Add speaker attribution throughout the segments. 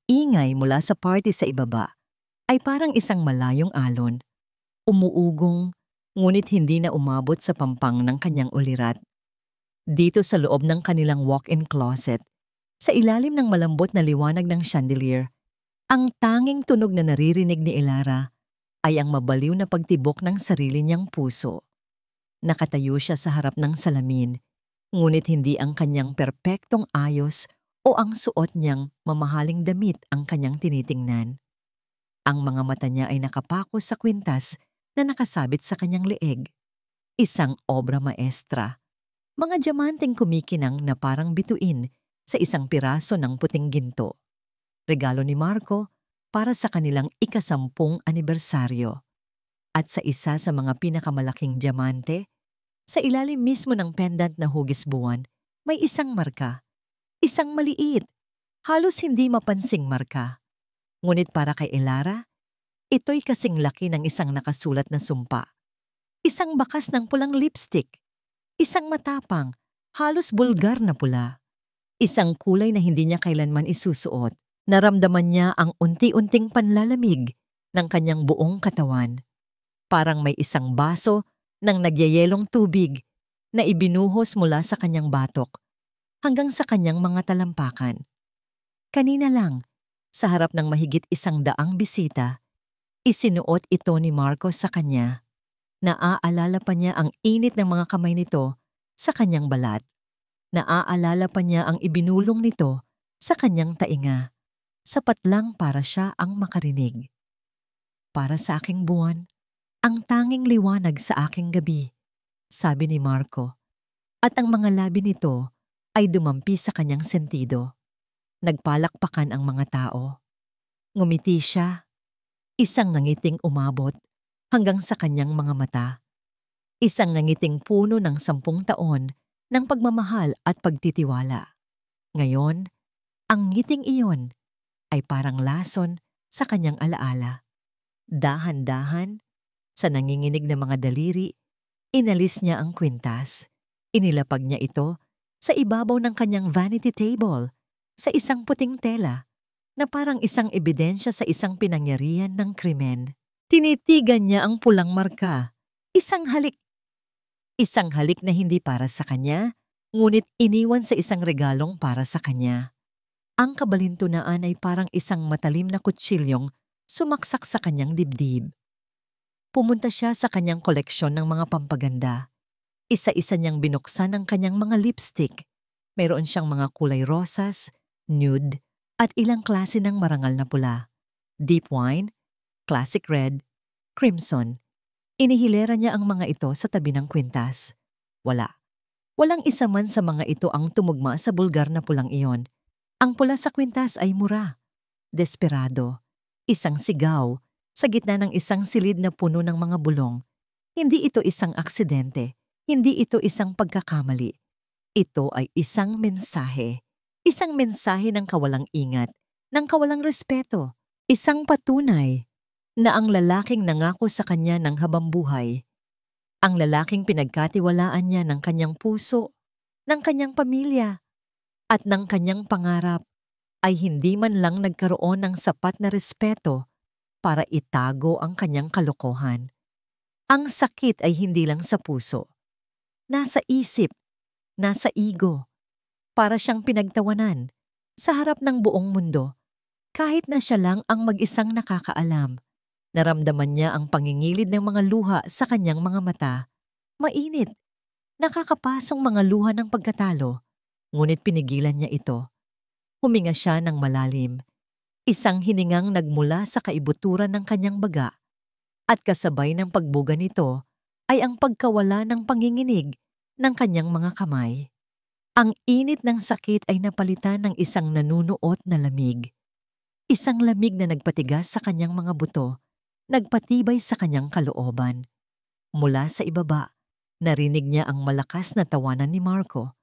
Speaker 1: ingay mula sa party sa ibaba ay parang isang malayong alon. Umuugong, ngunit hindi na umabot sa pampang ng kanyang ulirat. Dito sa loob ng kanilang walk-in closet, sa ilalim ng malambot na liwanag ng chandelier, ang tanging tunog na naririnig ni Elara ay ang mabaliw na pagtibok ng sarili niyang puso. Nakatayo siya sa harap ng salamin, ngunit hindi ang kanyang perpektong ayos o ang suot niyang mamahaling damit ang kanyang tinitingnan. Ang mga mata niya ay nakapako sa kwintas na nakasabit sa kanyang leeg. Isang obra maestra. Mga diamanteng kumikinang na parang bituin sa isang piraso ng puting ginto. Regalo ni Marco para sa kanilang ika-10 anibersaryo. At sa isa sa mga pinakamalaking diamante, sa ilalim mismo ng pendant na hugis buwan, may isang marka. Isang maliit, halos hindi mapansing marka. Ngunit para kay Elara, ito'y kasing laki ng isang nakasulat na sumpa. Isang bakas ng pulang lipstick. Isang matapang, halos bulgar na pula. Isang kulay na hindi niya kailanman isusuot. Naramdaman niya ang unti-unting panlalamig ng kanyang buong katawan. Parang may isang baso ng nagyayelong tubig na ibinuhos mula sa kanyang batok hanggang sa kanyang mga talampakan. Kanina lang, sa harap ng mahigit 100 bisita, isinuot ito ni Marco sa kanya. Naaalala pa niya ang init ng mga kamay nito sa kanyang balat. Naaalala pa niya ang ibinulong nito sa kanyang tainga. Sapat lang para siya ang makarinig. Para sa aking buwan, ang tanging liwanag sa aking gabi, sabi ni Marco. At ang mga labi nito ay dumampi sa kanyang sentido. Nagpalakpakan ang mga tao. Ngumiti siya. Isang nangiting umabot hanggang sa kanyang mga mata. Isang nangiting puno ng 10 taon ng pagmamahal at pagtitiwala. Ngayon, ang ngiting iyon ay parang lason sa kanyang alaala. Dahan-dahan, sa nanginginig na mga daliri, inalis niya ang kwintas. Inilapag niya ito sa ibabaw ng kanyang vanity table, sa isang puting tela, na parang isang ebidensya sa isang pinangyarihan ng krimen. Tinitigan niya ang pulang marka. Isang halik. Isang halik na hindi para sa kanya, ngunit iniwan sa isang regalong para sa kanya. Ang kabalintunaan ay parang isang matalim na kutsilyong sumaksak sa kanyang dibdib. Pumunta siya sa kanyang koleksyon ng mga pampaganda. Isa-isa niyang binuksan ang kanyang mga lipstick. Mayroon siyang mga kulay rosas, nude, at ilang klase ng marangal na pula. Deep wine, classic red, crimson. Inihilera niya ang mga ito sa tabi ng kwintas. Walang isa man sa mga ito ang tumugma sa bulgar na pulang iyon. Ang pula sa kwintas ay mura, desperado, isang sigaw sa gitna ng isang silid na puno ng mga bulong. Hindi ito isang aksidente, hindi ito isang pagkakamali. Ito ay isang mensahe ng kawalang ingat, ng kawalang respeto, isang patunay na ang lalaking nangako sa kanya ng habambuhay, ang lalaking pinagkatiwalaan niya ng kanyang puso, ng kanyang pamilya, at ng kanyang pangarap ay hindi man lang nagkaroon ng sapat na respeto para itago ang kanyang kalokohan. Ang sakit ay hindi lang sa puso. Nasa isip, nasa ego. Para siyang pinagtawanan sa harap ng buong mundo. Kahit na siya lang ang mag-isang nakakaalam. Naramdaman niya ang pangingilid ng mga luha sa kanyang mga mata. Mainit. Nakakapasong mga luha ng pagkatalo. Ngunit pinigilan niya ito. Huminga siya ng malalim. Isang hiningang nagmula sa kaibuturan ng kanyang baga. At kasabay ng pagbuga nito ay ang pagkawala ng panginginig ng kanyang mga kamay. Ang init ng sakit ay napalitan ng isang nanunuot na lamig. Isang lamig na nagpatigas sa kanyang mga buto, nagpatibay sa kanyang kalooban. Mula sa ibaba, narinig niya ang malakas na tawanan ni Marco.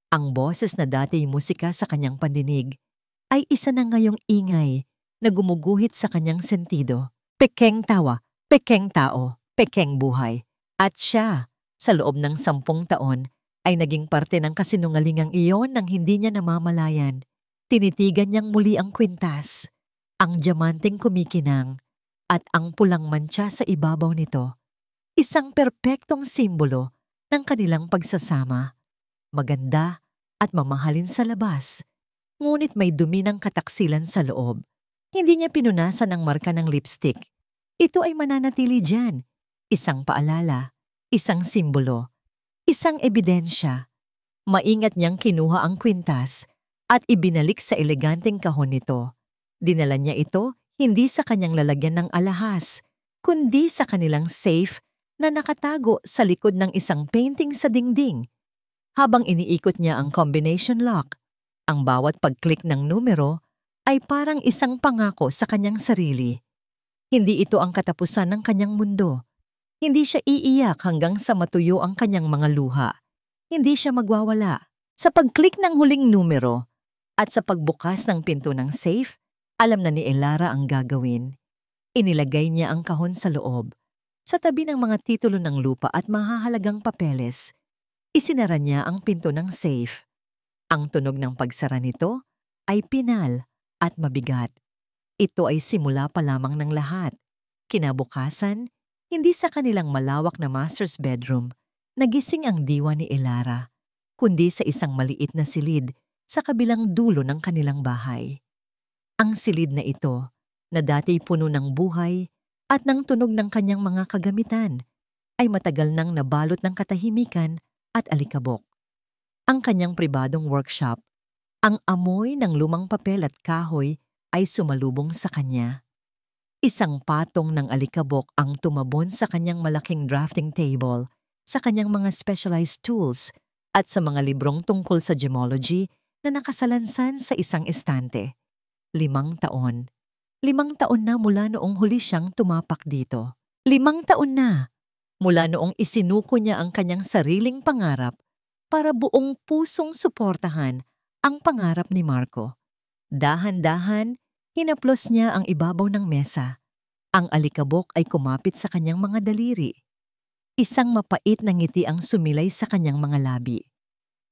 Speaker 1: Ang boses na dati musika sa kanyang pandinig ay isa na ngayong ingay na gumuguhit sa kanyang sentido. Pekeng tawa, pekeng tao, pekeng buhay. At siya, sa loob ng 10 taon, ay naging parte ng kasinungalingang iyon nang hindi niya namamalayan. Tinitigan niyang muli ang kwintas, ang diamanteng kumikinang, at ang pulang mantsa sa ibabaw nito. Isang perpektong simbolo ng kanilang pagsasama. Maganda at mamahalin sa labas, ngunit may dumi ng kataksilan sa loob. Hindi niya pinunasan ang marka ng lipstick. Ito ay mananatili diyan. Isang paalala, isang simbolo, isang ebidensya. Maingat niyang kinuha ang kwintas at ibinalik sa eleganteng kahon nito. Dinala niya ito hindi sa kanyang lalagyan ng alahas, kundi sa kanilang safe na nakatago sa likod ng isang painting sa dingding. Habang iniikot niya ang combination lock, ang bawat pag-click ng numero ay parang isang pangako sa kanyang sarili. Hindi ito ang katapusan ng kanyang mundo. Hindi siya iiyak hanggang sa matuyo ang kanyang mga luha. Hindi siya magwawala. Sa pag-click ng huling numero at sa pagbukas ng pinto ng safe, alam na ni Elara ang gagawin. Inilagay niya ang kahon sa loob, sa tabi ng mga titulo ng lupa at mahahalagang papeles. Isinara niya ang pinto ng safe. Ang tunog ng pagsara nito ay pinal at mabigat. Ito ay simula pa lamang ng lahat. Kinabukasan, hindi sa kanilang malawak na master's bedroom, nagising ang diwa ni Elara, kundi sa isang maliit na silid sa kabilang dulo ng kanilang bahay. Ang silid na ito, na dati puno ng buhay at ng tunog ng kanyang mga kagamitan, ay matagal nang nabalot ng katahimikan at alikabok. Ang kanyang pribadong workshop, ang amoy ng lumang papel at kahoy ay sumalubong sa kanya. Isang patong ng alikabok ang tumabon sa kanyang malaking drafting table, sa kanyang mga specialized tools, at sa mga librong tungkol sa gemology na nakasalansan sa isang estante. 5 taon. 5 taon na mula noong huli siyang tumapak dito. 5 taon na mula noong isinuko niya ang kanyang sariling pangarap para buong pusong suportahan ang pangarap ni Marco. Dahan-dahan, hinaplos niya ang ibabaw ng mesa. Ang alikabok ay kumapit sa kanyang mga daliri. Isang mapait na ngiti ang sumilay sa kanyang mga labi.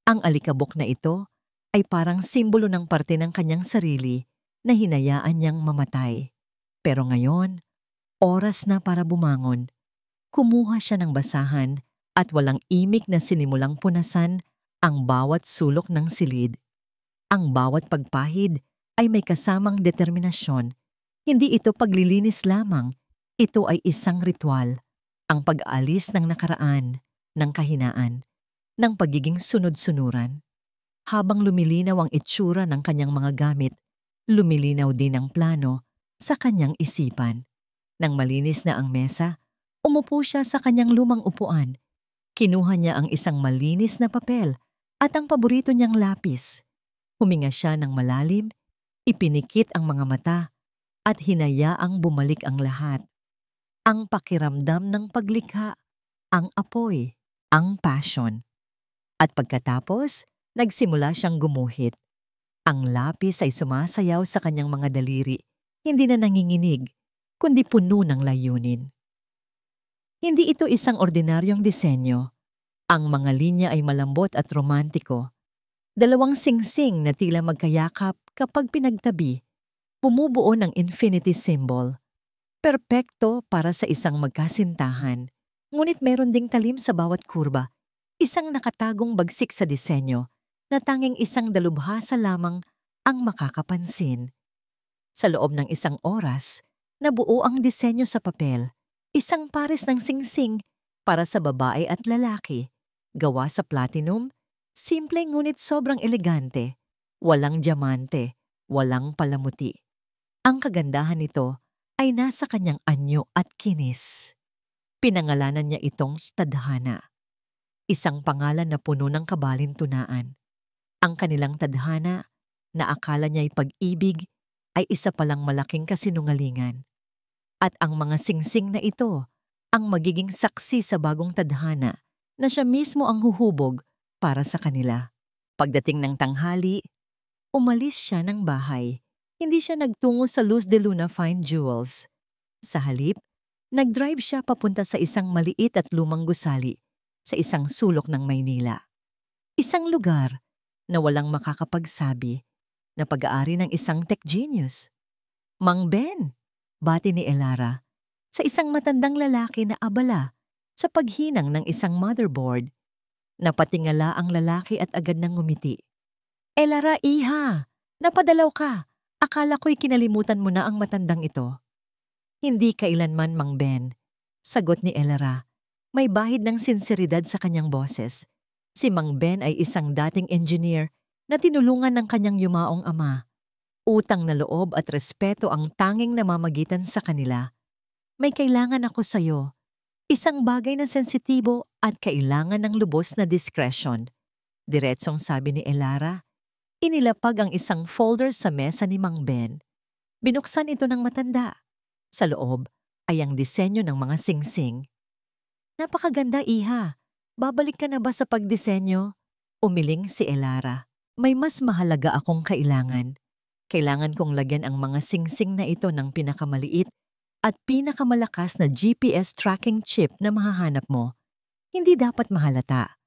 Speaker 1: Ang alikabok na ito ay parang simbolo ng parte ng kanyang sarili na hinayaan niyang mamatay. Pero ngayon, oras na para bumangon. Kumuha siya ng basahan at walang imik na sinimulang punasan ang bawat sulok ng silid. Ang bawat pagpahid ay may kasamang determinasyon. Hindi ito paglilinis lamang, ito ay isang ritual. Ang pag-aalis ng nakaraan, ng kahinaan, ng pagiging sunod-sunuran. Habang lumilinaw ang itsura ng kanyang mga gamit, lumilinaw din ang plano sa kanyang isipan. Nang malinis na ang mesa, umupo siya sa kanyang lumang upuan. Kinuha niya ang isang malinis na papel at ang paborito niyang lapis. Huminga siya ng malalim, ipinikit ang mga mata, at hinayaang bumalik ang lahat. Ang pakiramdam ng paglikha, ang apoy, ang passion. At pagkatapos, nagsimula siyang gumuhit. Ang lapis ay sumasayaw sa kanyang mga daliri, hindi na nanginginig, kundi puno ng layunin. Hindi ito isang ordinaryong disenyo. Ang mga linya ay malambot at romantiko. 2 singsing na tila magkayakap kapag pinagtabi, bumubuo ng infinity symbol. Perpekto para sa isang magkasintahan, ngunit meron ding talim sa bawat kurba, isang nakatagong bagsik sa disenyo na tanging isang dalubhasa lamang ang makakapansin. Sa loob ng 1 oras, nabuo ang disenyo sa papel, isang pares ng singsing para sa babae at lalaki, gawa sa platinum, simple ngunit sobrang elegante, walang diamante, walang palamuti. Ang kagandahan nito ay nasa kanyang anyo at kinis. Pinangalanan niya itong tadhana, isang pangalan na puno ng kabalintunaan. Ang kanilang tadhana, na akala niya'y pag-ibig, ay isa palang malaking kasinungalingan. At ang mga singsing na ito, ang magiging saksi sa bagong tadhana na siya mismo ang huhubog para sa kanila. Pagdating ng tanghali, umalis siya ng bahay. Hindi siya nagtungo sa Luz de Luna Fine Jewels. Sa halip, nag-drive siya papunta sa isang maliit at lumang gusali sa isang sulok ng Maynila. Isang lugar na walang makakapagsabi na pag-aari ng isang tech genius. Mang Ben, bati ni Elara sa isang matandang lalaki na abala sa paghinang ng isang motherboard. Napatingala ang lalaki at agad nang ngumiti. Elara, iha! Napadalaw ka! Akala ko'y kinalimutan mo na ang matandang ito. Hindi kailanman, Mang Ben, sagot ni Elara. May bahid ng sinseridad sa kanyang boses. Si Mang Ben ay isang dating engineer na tinulungan ng kanyang yumaong ama. Utang na loob at respeto ang tanging namamagitan sa kanila. May kailangan ako sa'yo. Isang bagay na sensitibo at kailangan ng lubos na discretion. Diretsong sabi ni Elara. Inilapag ang isang folder sa mesa ni Mang Ben. Binuksan ito ng matanda. Sa loob ay ang disenyo ng mga singsing. Napakaganda, iha. Babalik ka na ba sa pagdisenyo? Umiling si Elara. May mas mahalaga akong kailangan. Kailangan kong lagyan ang mga singsing na ito ng pinakamaliit at pinakamalakas na GPS tracking chip na mahahanap mo. Hindi dapat mahalata.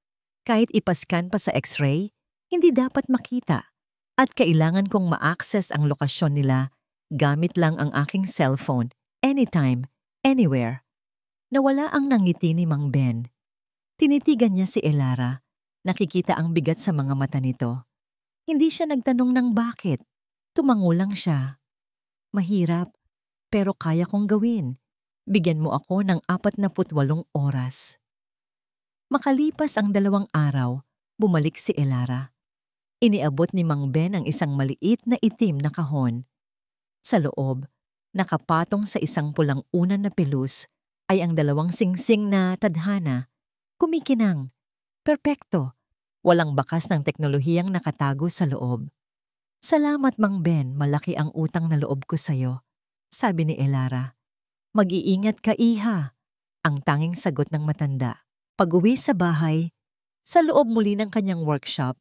Speaker 1: Kahit ipascan pa sa X-ray, hindi dapat makita. At kailangan kong ma-access ang lokasyon nila gamit lang ang aking cellphone, anytime, anywhere. Nawala ang nangiti ni Mang Ben. Tinitigan niya si Elara. Nakikita ang bigat sa mga mata nito. Hindi siya nagtanong ng bakit. Tumango lang siya. Mahirap, pero kaya kong gawin. Bigyan mo ako ng 48 oras. Makalipas ang 2 araw, bumalik si Elara. Iniabot ni Mang Ben ang isang maliit na itim na kahon. Sa loob, nakapatong sa isang pulang unan na pelus, ay ang 2 singsing na tadhana. Kumikinang. Perpekto. Walang bakas ng teknolohiyang nakatago sa loob. Salamat, Mang Ben, malaki ang utang na loob ko sa'yo, sabi ni Elara. Mag-iingat ka, iha, ang tanging sagot ng matanda. Pag-uwi sa bahay, sa loob muli ng kanyang workshop,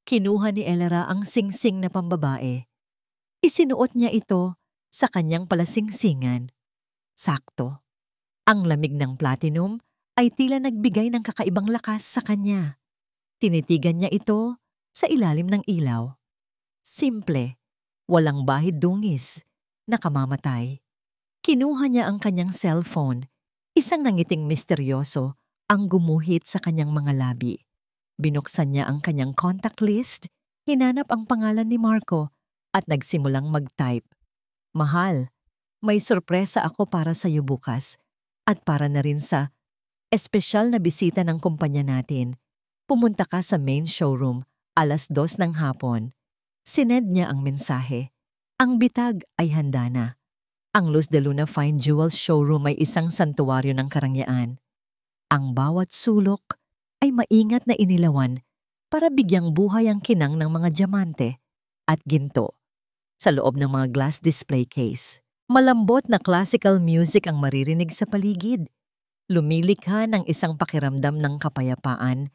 Speaker 1: kinuha ni Elara ang singsing na pambabae. Isinuot niya ito sa kanyang palasingsingan. Sakto. Ang lamig ng platinum ay tila nagbigay ng kakaibang lakas sa kanya. Tinitigan niya ito sa ilalim ng ilaw. Simple, walang bahid dungis, nakamamatay. Kinuha niya ang kanyang cellphone, isang nangiting misteryoso ang gumuhit sa kanyang mga labi. Binuksan niya ang kanyang contact list, hinanap ang pangalan ni Marco at nagsimulang mag-type. Mahal, may sorpresa ako para sa iyo bukas at para na rin sa espesyal na bisita ng kumpanya natin. Pumunta ka sa main showroom 2:00 ng hapon. Sinend niya ang mensahe. Ang bitag ay handa na. Ang Luz de Luna Fine Jewels showroom ay isang santuwaryo ng karangyaan. Ang bawat sulok ay maingat na inilawan para bigyang buhay ang kinang ng mga diamante at ginto. Sa loob ng mga glass display case, malambot na classical music ang maririnig sa paligid. Lumilikha ng isang pakiramdam ng kapayapaan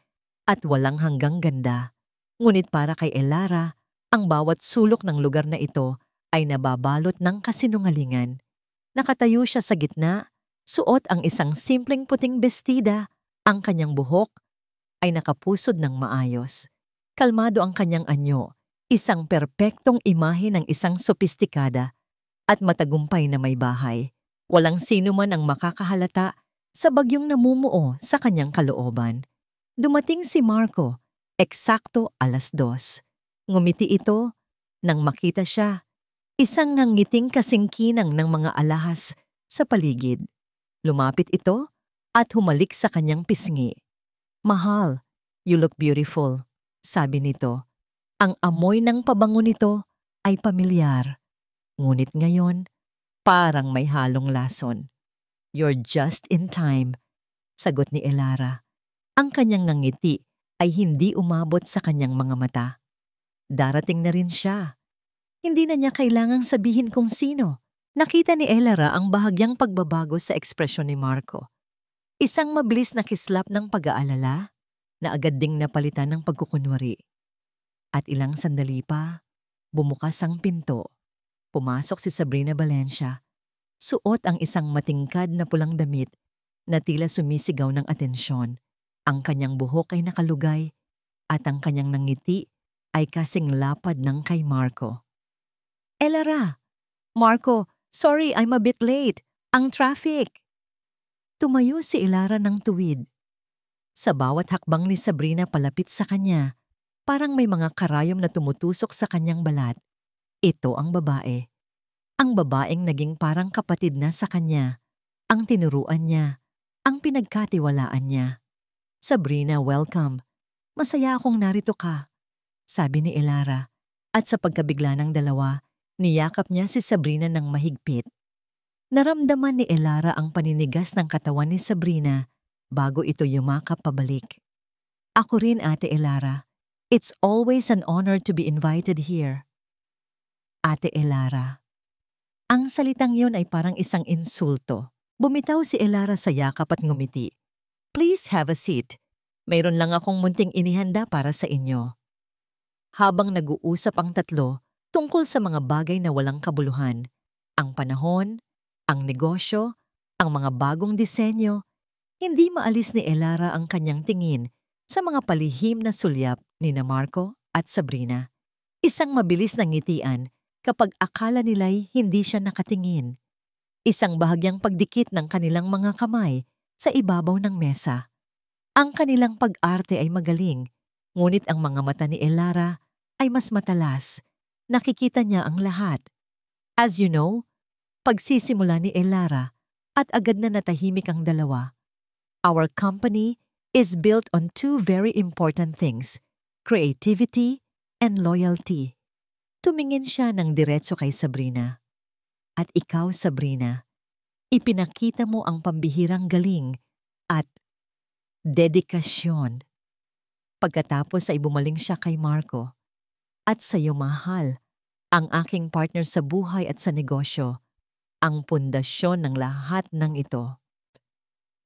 Speaker 1: at walang hanggang ganda. Ngunit para kay Elara, ang bawat sulok ng lugar na ito ay nababalot ng kasinungalingan. Nakatayo siya sa gitna, suot ang isang simpleng puting bestida, ang kanyang buhok ay nakapusod ng maayos. Kalmado ang kanyang anyo, isang perpektong imahe ng isang sopistikada at matagumpay na may bahay. Walang sino man ang makakahalata sa bagyong namumuo sa kanyang kalooban. Dumating si Marco, eksakto 2:00. Ngumiti ito nang makita siya, isang ngangiting kasingkinang ng mga alahas sa paligid. Lumapit ito at humalik sa kanyang pisngi. Mahal, you look beautiful, sabi nito. Ang amoy ng pabango nito ay pamilyar. Ngunit ngayon, parang may halong lason. You're just in time, sagot ni Elara. Ang kanyang ngangiti ay hindi umabot sa kanyang mga mata. Darating na rin siya. Hindi na niya kailangang sabihin kung sino. Nakita ni Elara ang bahagyang pagbabago sa ekspresyon ni Marco. Isang mabilis na kislap ng pag-aalala na agad ding napalitan ng pagkukunwari. At ilang sandali pa, bumukas ang pinto. Pumasok si Sabrina Valencia. Suot ang isang matingkad na pulang damit na tila sumisigaw ng atensyon. Ang kanyang buhok ay nakalugay at ang kanyang nangiti ay kasing lapad ng kay Marco. Elara! Marco, sorry I'm a bit late. Ang traffic! Tumayo si Elara ng tuwid. Sa bawat hakbang ni Sabrina palapit sa kanya, parang may mga karayom na tumutusok sa kanyang balat. Ito ang babae. Ang babaeng naging parang kapatid na sa kanya. Ang tinuruan niya. Ang pinagkatiwalaan niya. Sabrina, welcome. Masaya akong narito ka, sabi ni Elara. At sa pagkabigla ng dalawa, niyakap niya si Sabrina ng mahigpit. Naramdaman ni Elara ang paninigas ng katawan ni Sabrina bago ito yumakap pabalik. Ako rin, Ate Elara. It's always an honor to be invited here. Ate Elara. Ang salitang yon ay parang isang insulto. Bumitaw si Elara sa yakap at ngumiti. Please have a seat. Mayroon lang akong munting inihanda para sa inyo. Habang nag-uusap ang tatlo tungkol sa mga bagay na walang kabuluhan, ang panahon, ang negosyo, ang mga bagong disenyo, hindi maalis ni Elara ang kanyang tingin sa mga palihim na sulyap ni Marco at Sabrina. Isang mabilis na ngitian kapag akala nila'y hindi siya nakatingin. Isang bahagyang pagdikit ng kanilang mga kamay sa ibabaw ng mesa. Ang kanilang pag-arte ay magaling, ngunit ang mga mata ni Elara ay mas matalas. Nakikita niya ang lahat. As you know, pagsisimula ni Elara at agad na natahimik ang dalawa. Our company is built on two very important things, creativity and loyalty. Tumingin siya ng diretso kay Sabrina. At ikaw, Sabrina, ipinakita mo ang pambihirang galing at dedikasyon. Pagkatapos ay bumaling siya kay Marco. At sa iyo, mahal, ang aking partner sa buhay at sa negosyo, ang pundasyon ng lahat ng ito.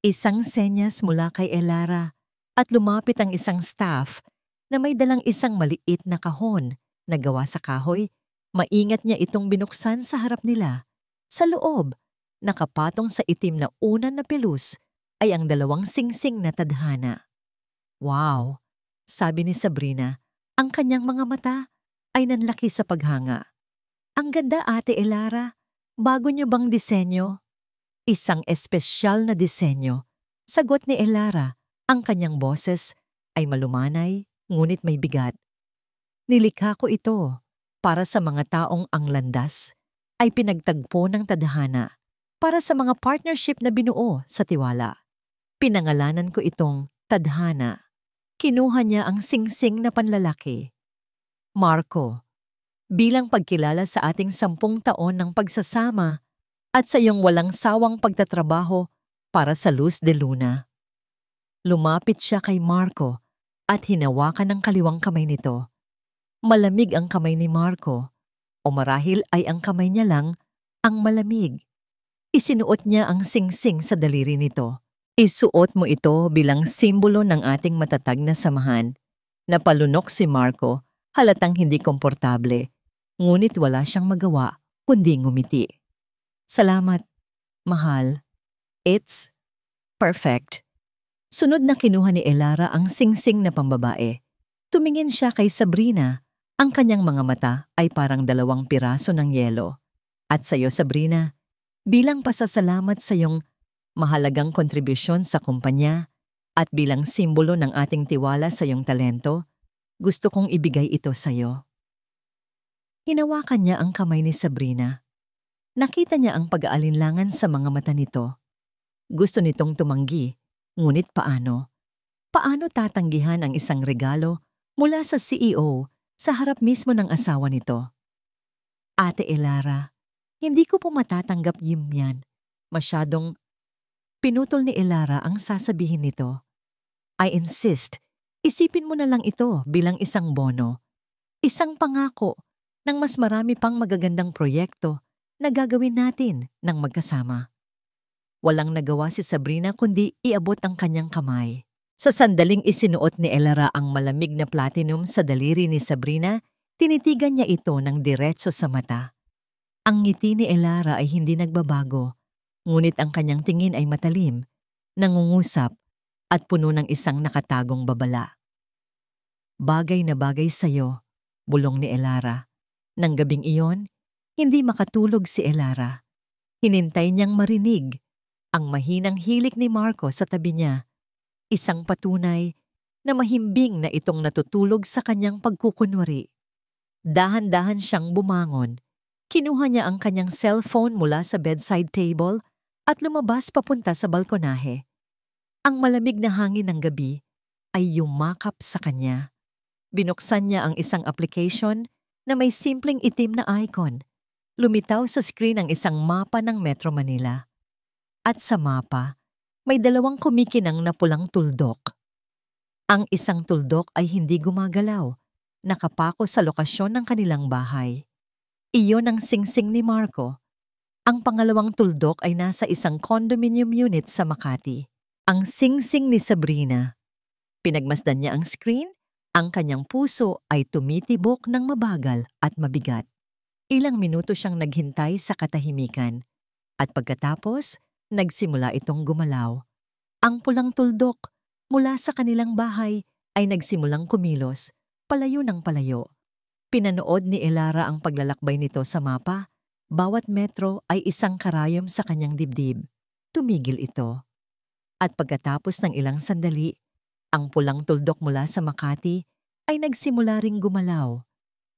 Speaker 1: Isang senyas mula kay Elara at lumapit ang isang staff na may dalang isang maliit na kahon na gawa sa kahoy. Maingat niya itong binuksan sa harap nila. Sa loob, nakapatong sa itim na unan na pelus ay ang dalawang singsing na tadhana. Wow! Sabi ni Sabrina, ang kanyang mga mata ay nanlaki sa paghanga. Ang ganda, Ate Elara. Bago niyo bang disenyo? Isang espesyal na disenyo. Sagot ni Elara, ang kanyang boses ay malumanay, ngunit may bigat. Nilikha ko ito para sa mga taong ang landas ay pinagtagpo ng tadhana, para sa mga partnership na binuo sa tiwala. Pinangalanan ko itong tadhana. Kinuha niya ang singsing na panlalaki. Marco, bilang pagkilala sa ating 10 taon ng pagsasama at sa iyong walang sawang pagtatrabaho para sa Luz de Luna. Lumapit siya kay Marco at hinawakan ng kaliwang kamay nito. Malamig ang kamay ni Marco, o marahil ay ang kamay niya lang ang malamig. Isinuot niya ang singsing sa daliri nito. Isuot mo ito bilang simbolo ng ating matatag na samahan. Napalunok si Marco, halatang hindi komportable. Ngunit wala siyang magawa kundi ngumiti. Salamat, mahal. It's perfect. Sunod na kinuha ni Elara ang singsing na pambabae. Tumingin siya kay Sabrina. Ang kanyang mga mata ay parang 2 piraso ng yelo. At sa iyo, Sabrina, bilang pasasalamat sa iyong mahalagang kontribusyon sa kumpanya at bilang simbolo ng ating tiwala sa iyong talento, gusto kong ibigay ito sa iyo. Hinawakan niya ang kamay ni Sabrina. Nakita niya ang pag-aalinlangan sa mga mata nito. Gusto nitong tumanggi, ngunit paano? Paano tatanggihan ang isang regalo mula sa CEO sa harap mismo ng asawa nito? Ate Elara, hindi ko po matatanggap yan. Masyadong pinutol ni Elara ang sasabihin nito. I insist, isipin mo na lang ito bilang isang bono. Isang pangako ng mas marami pang magagandang proyekto na gagawin natin ng magkasama. Walang nagawa si Sabrina kundi iabot ang kanyang kamay. Sa sandaling isinuot ni Elara ang malamig na platinum sa daliri ni Sabrina, tinitigan niya ito ng diretso sa mata. Ang ngiti ni Elara ay hindi nagbabago, ngunit ang kanyang tingin ay matalim, nangungusap, at puno ng isang nakatagong babala. Bagay na bagay sa'yo Bulong ni Elara. Nang gabing iyon, hindi makatulog si Elara. Hinintay niyang marinig ang mahinang hilik ni Marco sa tabi niya. Isang patunay na mahimbing na itong natutulog sa kanyang pagkukunwari. Dahan-dahan siyang bumangon. Kinuha niya ang kanyang cellphone mula sa bedside table at lumabas papunta sa balkonahe. Ang malamig na hangin ng gabi ay yumakap sa kanya. Binuksan niya ang isang application na may simpleng itim na icon. Lumitaw sa screen ang isang mapa ng Metro Manila. At sa mapa, may dalawang kumikinang na pulang tuldok. Ang isang tuldok ay hindi gumagalaw, nakapako sa lokasyon ng kanilang bahay. Iyon ang singsing ni Marco. Ang pangalawang tuldok ay nasa isang condominium unit sa Makati. Ang singsing ni Sabrina. Pinagmasdan niya ang screen, ang kanyang puso ay tumitibok ng mabagal at mabigat. Ilang minuto siyang naghintay sa katahimikan at pagkatapos, nagsimula itong gumalaw. Ang pulang tuldok mula sa kanilang bahay ay nagsimulang kumilos, palayo ng palayo. Pinanood ni Elara ang paglalakbay nito sa mapa. Bawat metro ay isang karayom sa kanyang dibdib. Tumigil ito. At pagkatapos ng ilang sandali, ang pulang tuldok mula sa Makati ay nagsimula ring gumalaw.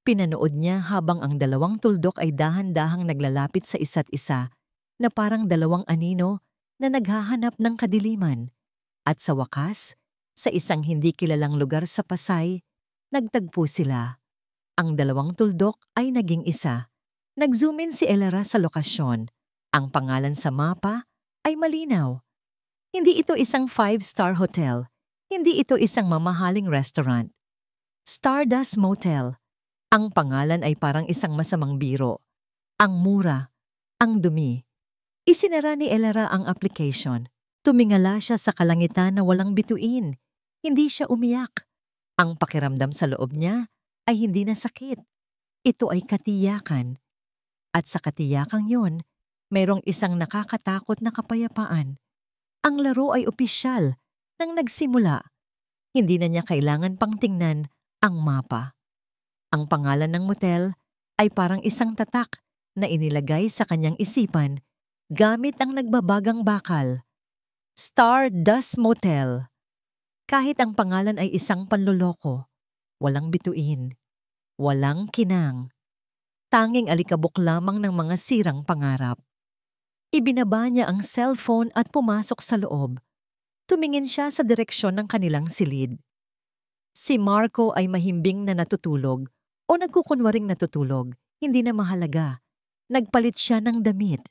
Speaker 1: Pinanood niya habang ang dalawang tuldok ay dahan-dahang naglalapit sa isa't isa na parang dalawang anino na naghahanap ng kadiliman. At sa wakas, sa isang hindi kilalang lugar sa Pasay, nagtagpo sila. Ang dalawang tuldok ay naging isa. Nag-zoom in si Elara sa lokasyon. Ang pangalan sa mapa ay malinaw. Hindi ito isang 5-star hotel. Hindi ito isang mamahaling restaurant. Stardust Motel. Ang pangalan ay parang isang masamang biro. Ang mura. Ang dumi. Isinara ni Elara ang application. Tumingala siya sa kalangitan na walang bituin. Hindi siya umiyak. Ang pakiramdam sa loob niya ay hindi na sakit. Ito ay katiyakan. At sa katiyakang yon, mayroong isang nakakatakot na kapayapaan. Ang laro ay opisyal. Nang nagsimula, hindi na niya kailangan pang tingnan ang mapa. Ang pangalan ng motel ay parang isang tatak na inilagay sa kanyang isipan gamit ang nagbabagang bakal. Stardust Motel. Kahit ang pangalan ay isang panloloko, walang bituin, walang kinang. Tanging alikabok lamang ng mga sirang pangarap. Ibinaba niya ang cellphone at pumasok sa loob. Tumingin siya sa direksyon ng kanilang silid. Si Marco ay mahimbing na natutulog o nagkukunwaring natutulog, hindi na mahalaga. Nagpalit siya ng damit.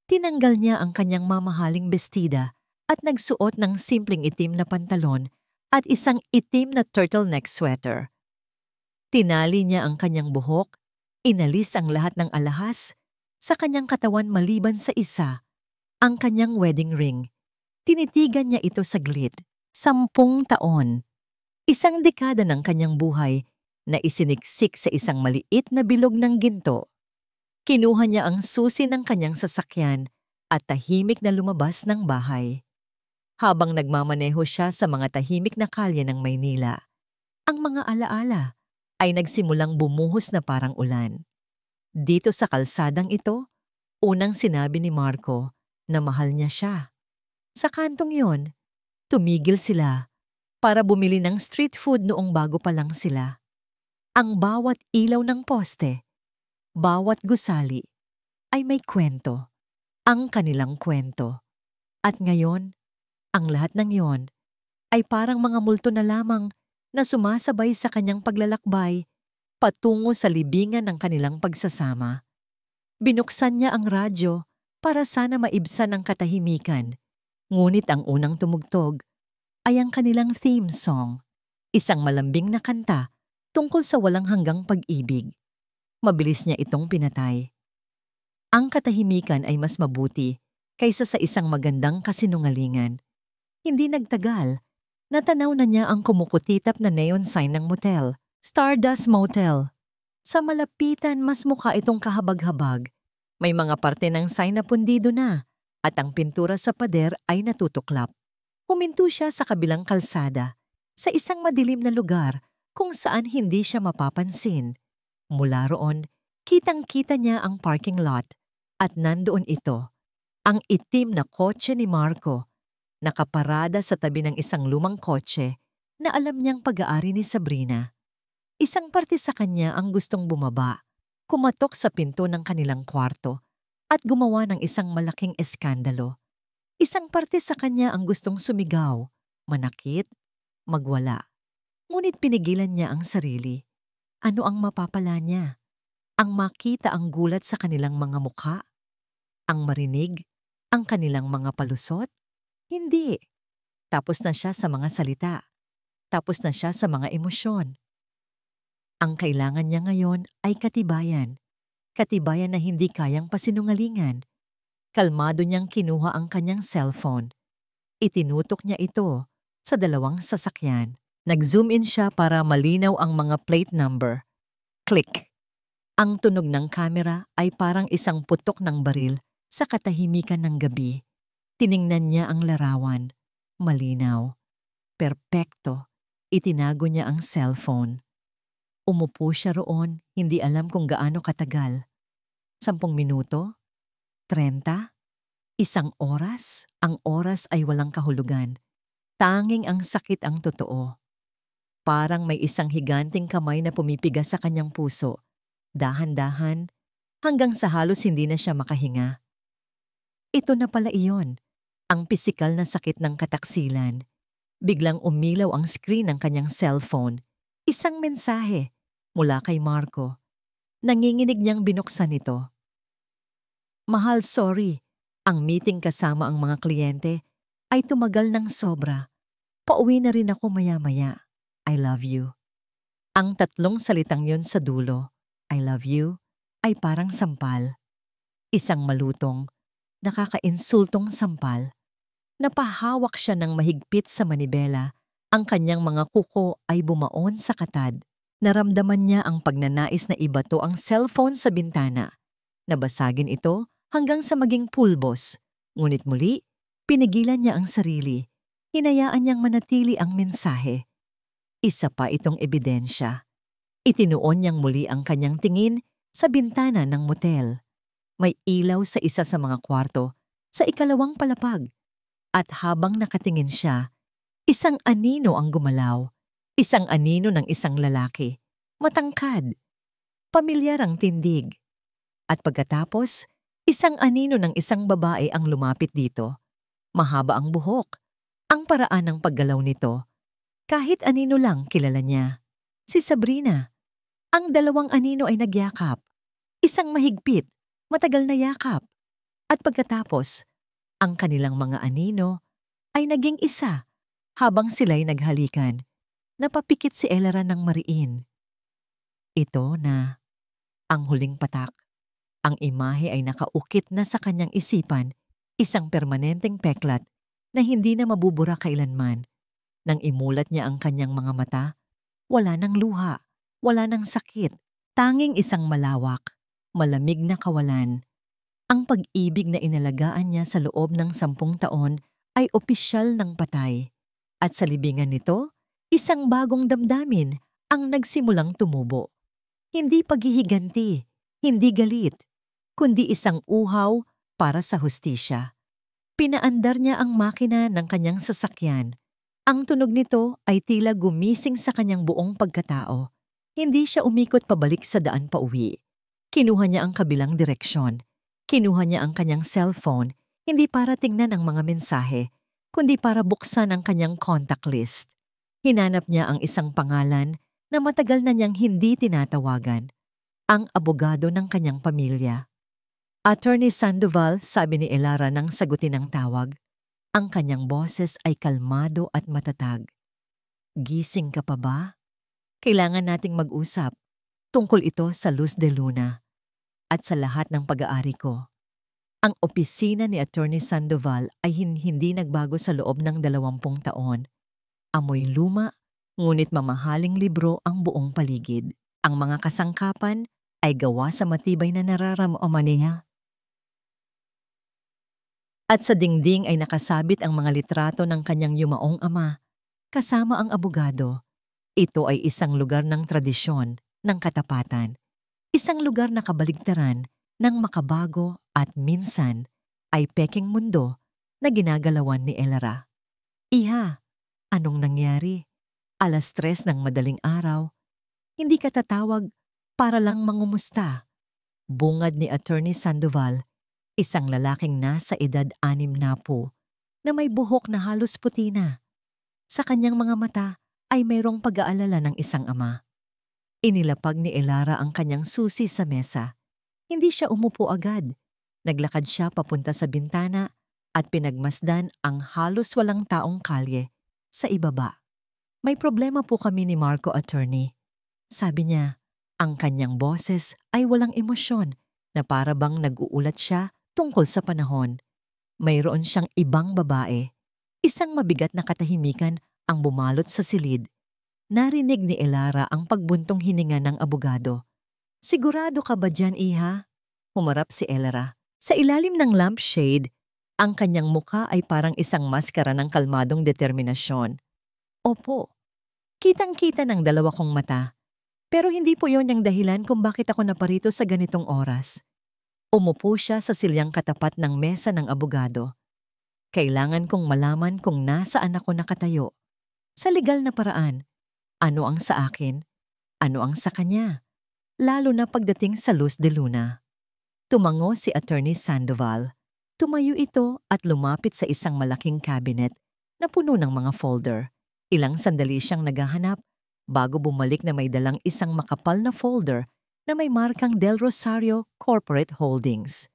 Speaker 1: Tinanggal niya ang kanyang mamahaling bestida at nagsuot ng simpleng itim na pantalon at isang itim na turtleneck sweater. Tinali niya ang kanyang buhok, inalis ang lahat ng alahas sa kanyang katawan maliban sa isa, ang kanyang wedding ring. Tinitigan niya ito saglit. 10 taon. Isang dekada ng kanyang buhay na isiniksik sa isang maliit na bilog ng ginto. Kinuha niya ang susi ng kanyang sasakyan at tahimik na lumabas ng bahay. Habang nagmamaneho siya sa mga tahimik na kalye ng Maynila, ang mga alaala ay nagsimulang bumuhos na parang ulan. Dito sa kalsadang ito, unang sinabi ni Marco na mahal niya siya. Sa kantong yon, tumigil sila para bumili ng street food noong bago pa lang sila. Ang bawat ilaw ng poste, bawat gusali, ay may kwento, ang kanilang kwento. At ngayon, ang lahat ng yon ay parang mga multo na lamang na sumasabay sa kanyang paglalakbay patungo sa libingan ng kanilang pagsasama. Binuksan niya ang radyo para sana maibsan ang katahimikan. Ngunit ang unang tumugtog ay ang kanilang theme song, isang malambing na kanta tungkol sa walang hanggang pag-ibig. Mabilis niya itong pinatay. Ang katahimikan ay mas mabuti kaysa sa isang magandang kasinungalingan. Hindi nagtagal, natanaw na niya ang kumukutitap na neon sign ng motel, Stardust Motel. Sa malapitan, mas mukha itong kahabag-habag. May mga parte ng sign na pundido na at ang pintura sa pader ay natutuklap. Huminto siya sa kabilang kalsada, sa isang madilim na lugar kung saan hindi siya mapapansin. Mula roon, kitang-kita niya ang parking lot at nandoon ito, ang itim na kotse ni Marco, nakaparada sa tabi ng isang lumang kotse na alam niyang pag-aari ni Sabrina. Isang parte sa kanya ang gustong bumaba, kumatok sa pinto ng kanilang kwarto at gumawa ng isang malaking eskandalo. Isang parte sa kanya ang gustong sumigaw, manakit, magwala. Ngunit pinigilan niya ang sarili. Ano ang mapapala niya? Ang makita ang gulat sa kanilang mga mukha? Ang marinig ang kanilang mga palusot? Hindi. Tapos na siya sa mga salita. Tapos na siya sa mga emosyon. Ang kailangan niya ngayon ay katibayan. Katibayan na hindi kayang pasinungalingan. Kalmado niyang kinuha ang kanyang cellphone. Itinutok niya ito sa dalawang sasakyan. Nag-zoom in siya para malinaw ang mga plate number. Click. Ang tunog ng kamera ay parang isang putok ng baril sa katahimikan ng gabi. Tiningnan niya ang larawan. Malinaw. Perpekto. Itinago niya ang cellphone. Umupo siya roon, hindi alam kung gaano katagal. 10 minuto? 30? Isang oras? Ang oras ay walang kahulugan. Tanging ang sakit ang totoo. Parang may isang higanting kamay na pumipiga sa kanyang puso. Dahan-dahan, hanggang sa halos hindi na siya makahinga. Ito na pala iyon, ang pisikal na sakit ng kataksilan. Biglang umilaw ang screen ng kanyang cellphone. Isang mensahe mula kay Marco. Nanginginig niyang binuksan ito. Mahal, sorry. Ang meeting kasama ang mga kliyente ay tumagal ng sobra. Pauwi na rin ako maya-maya. I love you. Ang 3 salitang yon sa dulo, I love you, ay parang sampal. Isang malutong, nakakainsultong sampal. Napahawak siya ng mahigpit sa manibela. Ang kanyang mga kuko ay bumaon sa katad. Naramdaman niya ang pagnanais na ibato ang cellphone sa bintana. Nabasagin ito hanggang sa maging pulbos. Ngunit muli, pinigilan niya ang sarili. Hinayaan niyang manatili ang mensahe. Isa pa itong ebidensya. Itinuon niyang muli ang kanyang tingin sa bintana ng motel. May ilaw sa isa sa mga kwarto, sa ikalawang palapag. At habang nakatingin siya, isang anino ang gumalaw. Isang anino ng isang lalaki. Matangkad. Pamilyar ang tindig. At pagkatapos, isang anino ng isang babae ang lumapit dito. Mahaba ang buhok. Ang paraan ng paggalaw nito. Kahit anino lang kilala niya. Si Sabrina. Ang 2 anino ay nagyakap. Isang mahigpit, matagal na yakap. At pagkatapos, ang kanilang mga anino ay naging isa habang sila'y naghalikan. Napapikit si Elleran ng mariin. Ito na ang huling patak. Ang imahe ay nakaukit na sa kanyang isipan, isang permanenteng peklat na hindi na mabubura kailanman. Nang imulat niya ang kanyang mga mata, wala nang luha, wala nang sakit, tanging isang malawak, malamig na kawalan. Ang pag-ibig na inalagaan niya sa loob ng 10 taon ay opisyal ng patay. At sa libingan nito, isang bagong damdamin ang nagsimulang tumubo. Hindi paghihiganti, hindi galit, kundi isang uhaw para sa hustisya. Pinaandar niya ang makina ng kanyang sasakyan. Ang tunog nito ay tila gumising sa kanyang buong pagkatao. Hindi siya umikot pabalik sa daan pauwi. Kinuha niya ang kabilang direksyon. Kinuha niya ang kanyang cellphone, hindi para tingnan ang mga mensahe, kundi para buksan ang kanyang contact list. Hinanap niya ang isang pangalan na matagal na niyang hindi tinatawagan, ang abogado ng kanyang pamilya. Attorney Sandoval, sabi ni Elara nang sagutin ang tawag. Ang kanyang boses ay kalmado at matatag. Gising ka pa ba? Kailangan nating mag-usap. Tungkol ito sa Luz de Luna at sa lahat ng pag-aari ko. Ang opisina ni Attorney Sandoval ay hindi nagbago sa loob ng 20 taon. Amoy luma, ngunit mamahaling libro ang buong paligid. Ang mga kasangkapan ay gawa sa matibay na nararamdaman niya. At sa dingding ay nakasabit ang mga litrato ng kanyang yumaong ama, kasama ang abogado. Ito ay isang lugar ng tradisyon, ng katapatan. Isang lugar na kabaligtaran ng makabago at minsan ay peking mundo na ginagalawan ni Elara. Iha, anong nangyari? 3:00 ng madaling araw, hindi ka tatawag para lang mangumusta. Bungad ni Attorney Sandoval, isang lalaking nasa edad 60 na may buhok na halos puti na. Sa kanyang mga mata ay mayroong pag-aalala ng isang ama. Inilapag ni Elara ang kanyang susi sa mesa. Hindi siya umupo agad. Naglakad siya papunta sa bintana at pinagmasdan ang halos walang taong kalye sa ibaba. May problema po kami ni Marco, attorney. Sabi niya, ang kanyang boses ay walang emosyon na para bang nag-uulat siya tungkol sa panahon. Mayroon siyang ibang babae. Isang mabigat na katahimikan ang bumalot sa silid. Narinig ni Elara ang pagbuntong hininga ng abogado. Sigurado ka ba dyan, iha? Humarap si Elara. Sa ilalim ng lampshade, ang kanyang muka ay parang isang maskara ng kalmadong determinasyon. Opo, kitang-kita ng dalawa kong mata. Pero hindi po yon ang dahilan kung bakit ako naparito sa ganitong oras. Umupo siya sa silyang katapat ng mesa ng abogado. Kailangan kong malaman kung nasaan ako nakatayo. Sa legal na paraan, ano ang sa akin, ano ang sa kanya, lalo na pagdating sa Luz de Luna. Tumango si Attorney Sandoval. Tumayo ito at lumapit sa isang malaking cabinet na puno ng mga folder. Ilang sandali siyang naghahanap bago bumalik na may dalang isang makapal na folder na may markang Del Rosario Corporate Holdings.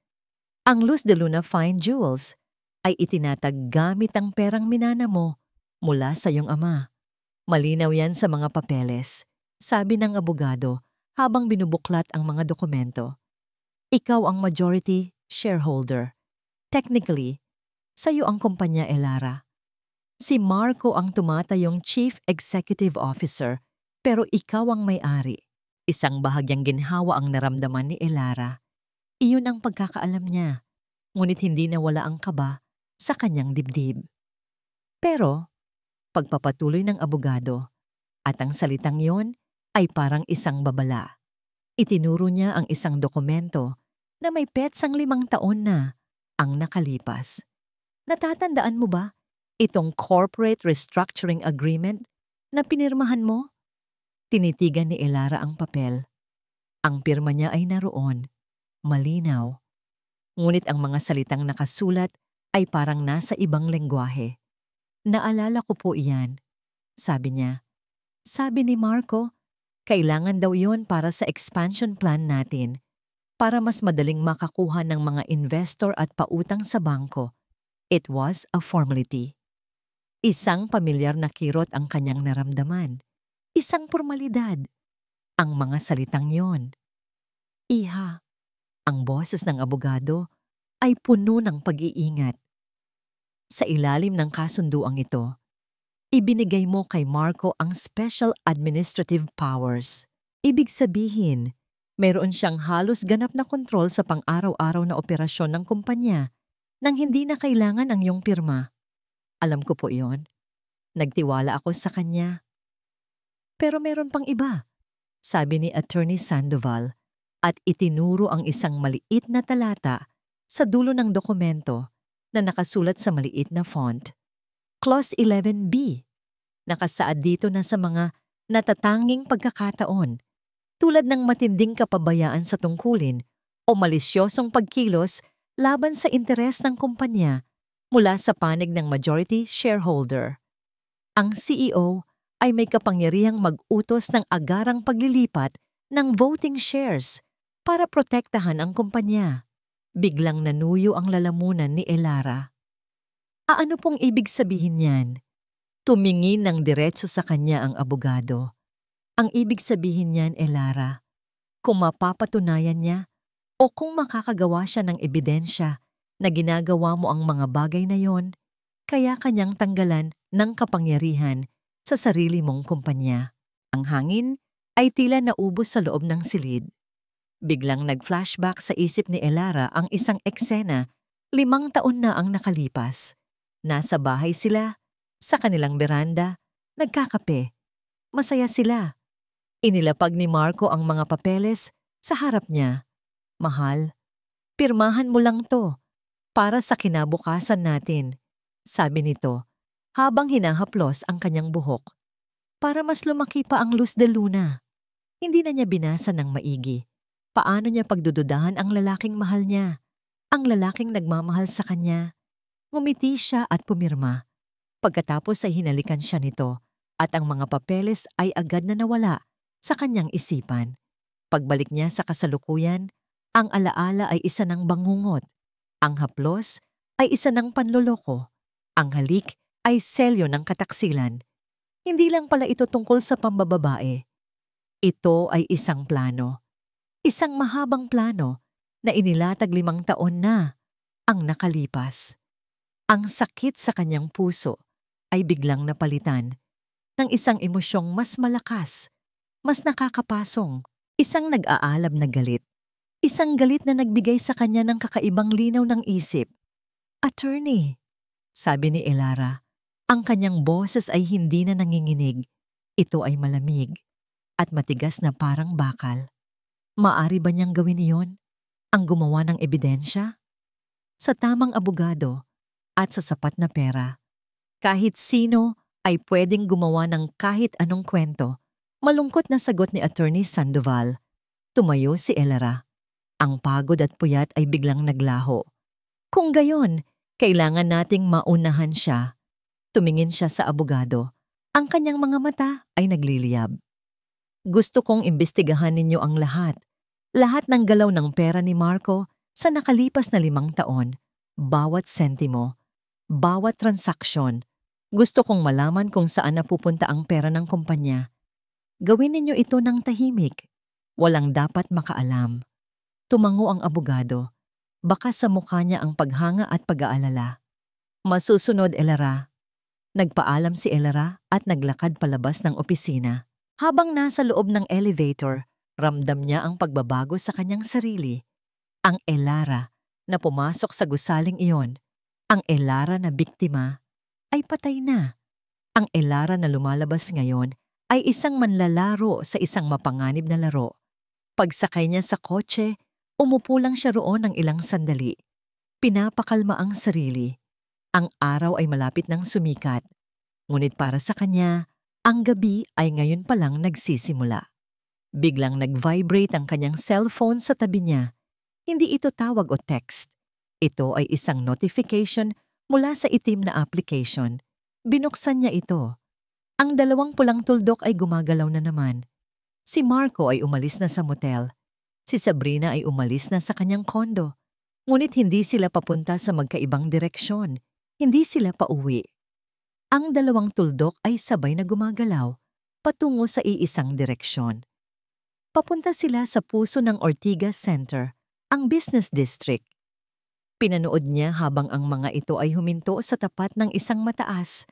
Speaker 1: Ang Luz de Luna Fine Jewels ay itinatag gamit ang perang minana mo mula sa iyong ama. Malinaw yan sa mga papeles, sabi ng abogado habang binubuklat ang mga dokumento. Ikaw ang majority shareholder. Technically, sa'yo ang kumpanya, Elara. Si Marco ang tumatayong Chief Executive Officer pero ikaw ang may-ari. Isang bahagyang ginhawa ang naramdaman ni Elara. Iyon ang pagkakaalam niya, ngunit hindi nawala ang kaba sa kanyang dibdib. Pero, pagpapatuloy ng abogado, at ang salitang yon ay parang isang babala. Itinuro niya ang isang dokumento na may petsang 5 taon na ang nakalipas. Natatandaan mo ba itong Corporate Restructuring Agreement na pinirmahan mo? Tinitigan ni Elara ang papel. Ang pirma niya ay naroon, malinaw. Ngunit ang mga salitang nakasulat ay parang nasa ibang lengguwahe. Naalala ko po iyan, sabi niya. Sabi ni Marco, kailangan daw yon para sa expansion plan natin, para mas madaling makakuha ng mga investor at pautang sa bangko. It was a formality. Isang pamilyar na kirot ang kanyang naramdaman. Isang formalidad. Ang mga salitang yon. Iha, ang boses ng abogado ay puno ng pag-iingat. Sa ilalim ng kasunduang ito, ibinigay mo kay Marco ang special administrative powers. Ibig sabihin, mayroon siyang halos ganap na kontrol sa pang-araw-araw na operasyon ng kumpanya nang hindi na kailangan ang iyong pirma. Alam ko po iyon. Nagtiwala ako sa kanya. Pero meron pang iba, sabi ni Attorney Sandoval, at itinuro ang isang maliit na talata sa dulo ng dokumento na nakasulat sa maliit na font. Clause 11B. Nakasaad dito na sa mga natatanging pagkakataon, tulad ng matinding kapabayaan sa tungkulin o malisyosong pagkilos laban sa interes ng kumpanya mula sa panig ng majority shareholder. Ang CEO ay may kapangyarihang mag-utos ng agarang paglilipat ng voting shares para protektahan ang kumpanya. Biglang nanuyo ang lalamunan ni Elara. Ano pong ibig sabihin niyan? Tumingin ng diretso sa kanya ang abogado. Ang ibig sabihin niyan, Elara, kung mapapatunayan niya o kung makakagawa siya ng ebidensya na ginagawa mo ang mga bagay na yon, kaya kanyang tanggalan ng kapangyarihan sa sarili mong kumpanya. Ang hangin ay tila naubos sa loob ng silid. Biglang nag-flashback sa isip ni Elara ang isang eksena, 5 taon na ang nakalipas. Nasa bahay sila, sa kanilang beranda, nagkakape. Masaya sila. Inilapag ni Marco ang mga papeles Sa harap niya, "Mahal, pirmahan mo lang to para sa kinabukasan natin," sabi nito habang hinahaplos ang kanyang buhok para mas lumaki pa ang luz de luna. Hindi na niya binasa ng maigi. Paano niya pagdududahan ang lalaking mahal niya, ang lalaking nagmamahal sa kanya? Ngumiti siya at pumirma. Pagkatapos ay hinalikan siya nito at ang mga papeles ay agad na nawala sa kanyang isipan. Pagbalik niya sa kasalukuyan, ang alaala ay isa ng bangungot. Ang haplos ay isa ng panloloko. Ang halik ay selyo ng kataksilan. Hindi lang pala ito tungkol sa pambababae. Ito ay isang plano. Isang mahabang plano na inilatag 5 taon na ang nakalipas. Ang sakit sa kanyang puso ay biglang napalitan ng isang emosyong mas malakas, mas nakakapasong, isang nag-aalab na galit. Isang galit na nagbigay sa kanya ng kakaibang linaw ng isip. "Attorney," sabi ni Elara. Ang kanyang boses ay hindi na nanginginig. Ito ay malamig at matigas na parang bakal. Maari ba niyang gawin iyon? Ang gumawa ng ebidensya? Sa tamang abogado at sa sapat na pera, kahit sino ay pwedeng gumawa ng kahit anong kwento. Malungkot na sagot ni Attorney Sandoval. Tumayo si Elara. Ang pagod at puyat ay biglang naglaho. Kung gayon, kailangan nating maunahan siya. Tumingin siya sa abogado. Ang kanyang mga mata ay nagliliyab. "Gusto kong imbestigahan ninyo ang lahat. Lahat ng galaw ng pera ni Marco sa nakalipas na 5 taon. Bawat sentimo, bawat transaksyon. Gusto kong malaman kung saan napupunta ang pera ng kumpanya. Gawin ninyo ito ng tahimik. Walang dapat makaalam." Tumango ang abogado. Baka sa mukha niya ang paghanga at pag-aalala. "Masusunod, Elara." Nagpaalam si Elara at naglakad palabas ng opisina. Habang nasa loob ng elevator, ramdam niya ang pagbabago sa kanyang sarili. Ang Elara na pumasok sa gusaling iyon, ang Elara na biktima, ay patay na. Ang Elara na lumalabas ngayon ay isang manlalaro sa isang mapanganib na laro. Pagsakay niya sa kotse, umupo lang siya roon ng ilang sandali. Pinapakalma ang sarili. Ang araw ay malapit ng sumikat. Ngunit para sa kanya, ang gabi ay ngayon pa lang nagsisimula. Biglang nag-vibrate ang kanyang cellphone sa tabi niya. Hindi ito tawag o text. Ito ay isang notification mula sa itim na application. Binuksan niya ito. Ang 2 pulang tuldok ay gumagalaw na naman. Si Marco ay umalis na sa motel. Si Sabrina ay umalis na sa kanyang kondo. Ngunit hindi sila papunta sa magkaibang direksyon. Hindi sila pauwi. Ang 2 tuldok ay sabay na gumagalaw patungo sa iisang direksyon. Papunta sila sa puso ng Ortigas Center, ang business district. Pinanood niya habang ang mga ito ay huminto sa tapat ng isang mataas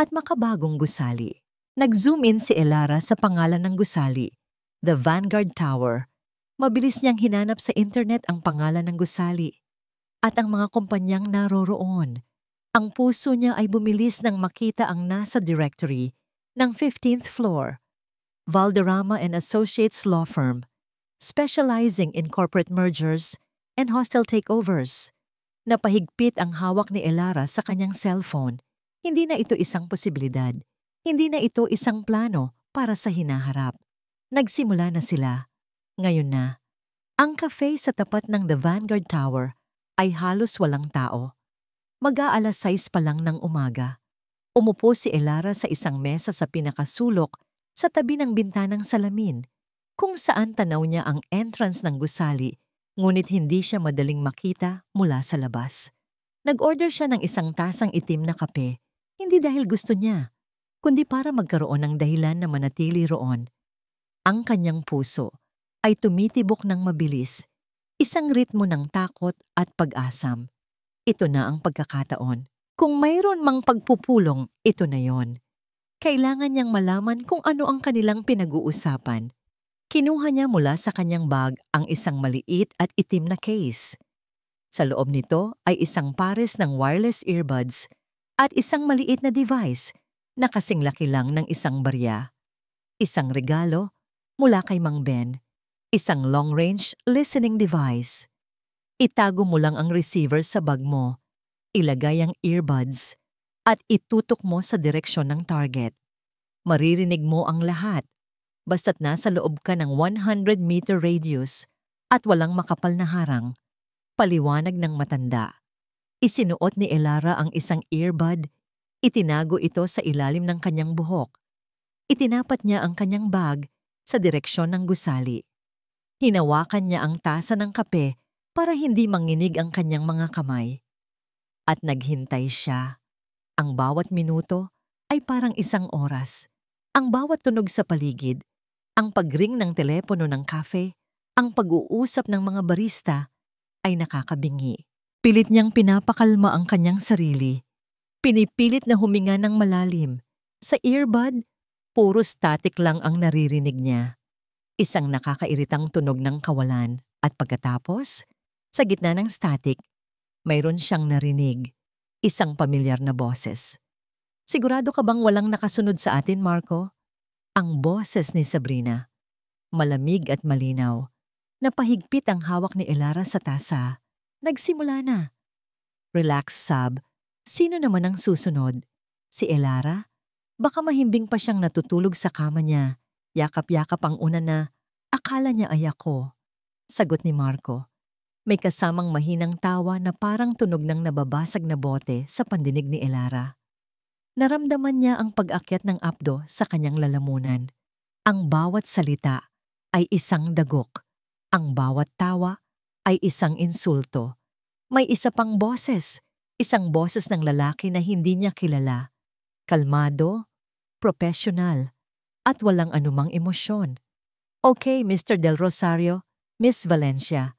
Speaker 1: at makabagong gusali. Nag-zoom in si Elara sa pangalan ng gusali, The Vanguard Tower. Mabilis niyang hinanap sa internet ang pangalan ng gusali at ang mga kumpanyang naroroon. Ang puso niya ay bumilis nang makita ang nasa directory ng 15th floor. Valderrama and Associates Law Firm, specializing in corporate mergers and hostile takeovers. Napahigpit ang hawak ni Elara sa kanyang cellphone. Hindi na ito isang posibilidad. Hindi na ito isang plano para sa hinaharap. Nagsimula na sila. Ngayon na, ang cafe sa tapat ng The Vanguard Tower ay halos walang tao. Mag-aalas 6 pa lang ng umaga. Umupo si Elara sa isang mesa sa pinakasulok sa tabi ng bintanang salamin, kung saan tanaw niya ang entrance ng gusali, ngunit hindi siya madaling makita mula sa labas. Nag-order siya ng isang tasang itim na kape, hindi dahil gusto niya, kundi para magkaroon ng dahilan na manatili roon. Ang kanyang puso ay tumitibok ng mabilis, isang ritmo ng takot at pag-asam. Ito na ang pagkakataon. Kung mayroon mang pagpupulong, ito na yon. Kailangan niyang malaman kung ano ang kanilang pinag-uusapan. Kinuha niya mula sa kanyang bag ang isang maliit at itim na case. Sa loob nito ay isang pares ng wireless earbuds at isang maliit na device na kasing laki lang ng isang barya. Isang regalo mula kay Mang Ben. Isang long-range listening device. Itago mo lang ang receiver sa bag mo, ilagay ang earbuds, at itutok mo sa direksyon ng target. Maririnig mo ang lahat, basta't nasa loob ka ng 100-meter radius at walang makapal na harang. Paliwanag ng matanda. Isinuot ni Elara ang isang earbud, itinago ito sa ilalim ng kanyang buhok. Itinapat niya ang kanyang bag sa direksyon ng gusali. Hinawakan niya ang tasa ng kape para hindi manginig ang kanyang mga kamay. At naghintay siya. Ang bawat minuto ay parang isang oras. Ang bawat tunog sa paligid, ang pagring ng telepono ng cafe, ang pag-uusap ng mga barista ay nakakabingi. Pilit niyang pinapakalma ang kanyang sarili. Pinipilit na huminga ng malalim. Sa earbud, puro static lang ang naririnig niya. Isang nakakairitang tunog ng kawalan. At pagkatapos, sa gitna ng static, mayroon siyang narinig. Isang pamilyar na boses. Sigurado ka bang walang nakasunod sa atin, Marco? Ang boses ni Sabrina. Malamig at malinaw. Napahigpit ang hawak ni Elara sa tasa. Nagsimula na. Relax, Sab. Sino naman ang susunod? Si Elara? Baka mahimbing pa siyang natutulog sa kama niya. Yakap-yakap ang una na, akala niya ay ako. Sagot ni Marco. May kasamang mahinang tawa na parang tunog ng nababasag na bote sa pandinig ni Elara. Naramdaman niya ang pag-akyat ng apdo sa kanyang lalamunan. Ang bawat salita ay isang dagok. Ang bawat tawa ay isang insulto. May isa pang boses, isang boses ng lalaki na hindi niya kilala. Kalmado, professional, at walang anumang emosyon. Okay, Mr. Del Rosario, Miss Valencia.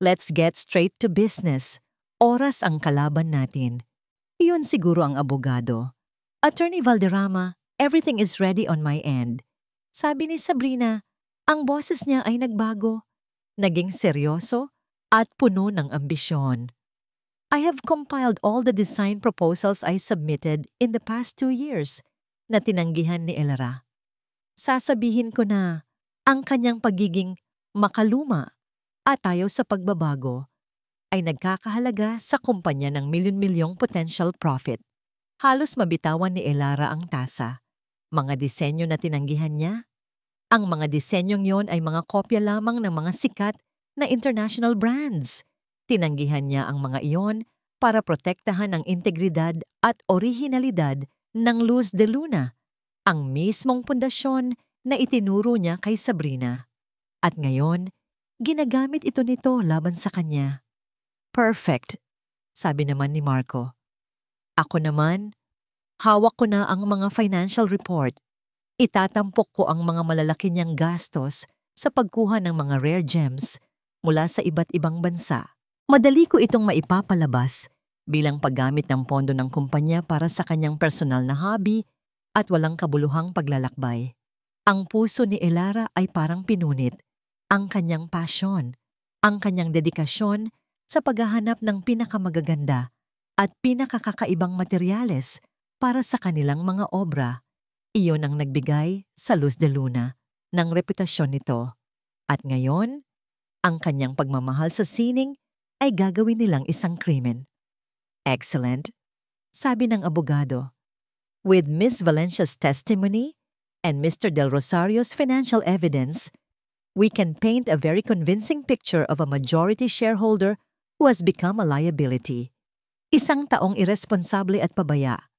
Speaker 1: Let's get straight to business. Oras ang kalaban natin. Iyon siguro ang abogado. Attorney Valderrama, everything is ready on my end. Sabi ni Sabrina, ang boses niya ay nagbago. Naging seryoso at puno ng ambisyon. I have compiled all the design proposals I submitted in the past 2 years na tinanggihan ni Elara. Sasabihin ko na ang kanyang pagiging makaluma at ayaw sa pagbabago ay nagkakahalaga sa kumpanya ng milyon-milyong potential profit. Halos mabitawan ni Elara ang tasa. Mga disenyo na tinanggihan niya? Ang mga disenyong yon ay mga kopya lamang ng mga sikat na international brands. Tinanggihan niya ang mga iyon para protektahan ang integridad at orihinalidad ng Luz de Luna, ang mismong pundasyon na itinuro niya kay Sabrina. At ngayon, ginagamit ito nito laban sa kanya. Perfect, sabi naman ni Marco. Ako naman, hawak ko na ang mga financial report. Itatampok ko ang mga malalaki niyang gastos sa pagkuha ng mga rare gems mula sa iba't ibang bansa. Madali ko itong maipapalabas bilang paggamit ng pondo ng kumpanya para sa kanyang personal na hobby at walang kabuluhang paglalakbay. Ang puso ni Elara ay parang pinunit. Ang kanyang pasyon, ang kanyang dedikasyon sa paghahanap ng pinakamagaganda at pinakakakaibang materyales para sa kanilang mga obra. Iyon ang nagbigay sa Luz de Luna ng reputasyon nito. At ngayon, ang kanyang pagmamahal sa sining ay gagawin nilang isang krimen. Excellent, sabi ng abogado. With Miss Valencia's testimony and Mr. Del Rosario's financial evidence, we can paint a very convincing picture of a majority shareholder who has become a liability. Isang taong irresponsable at pabaya.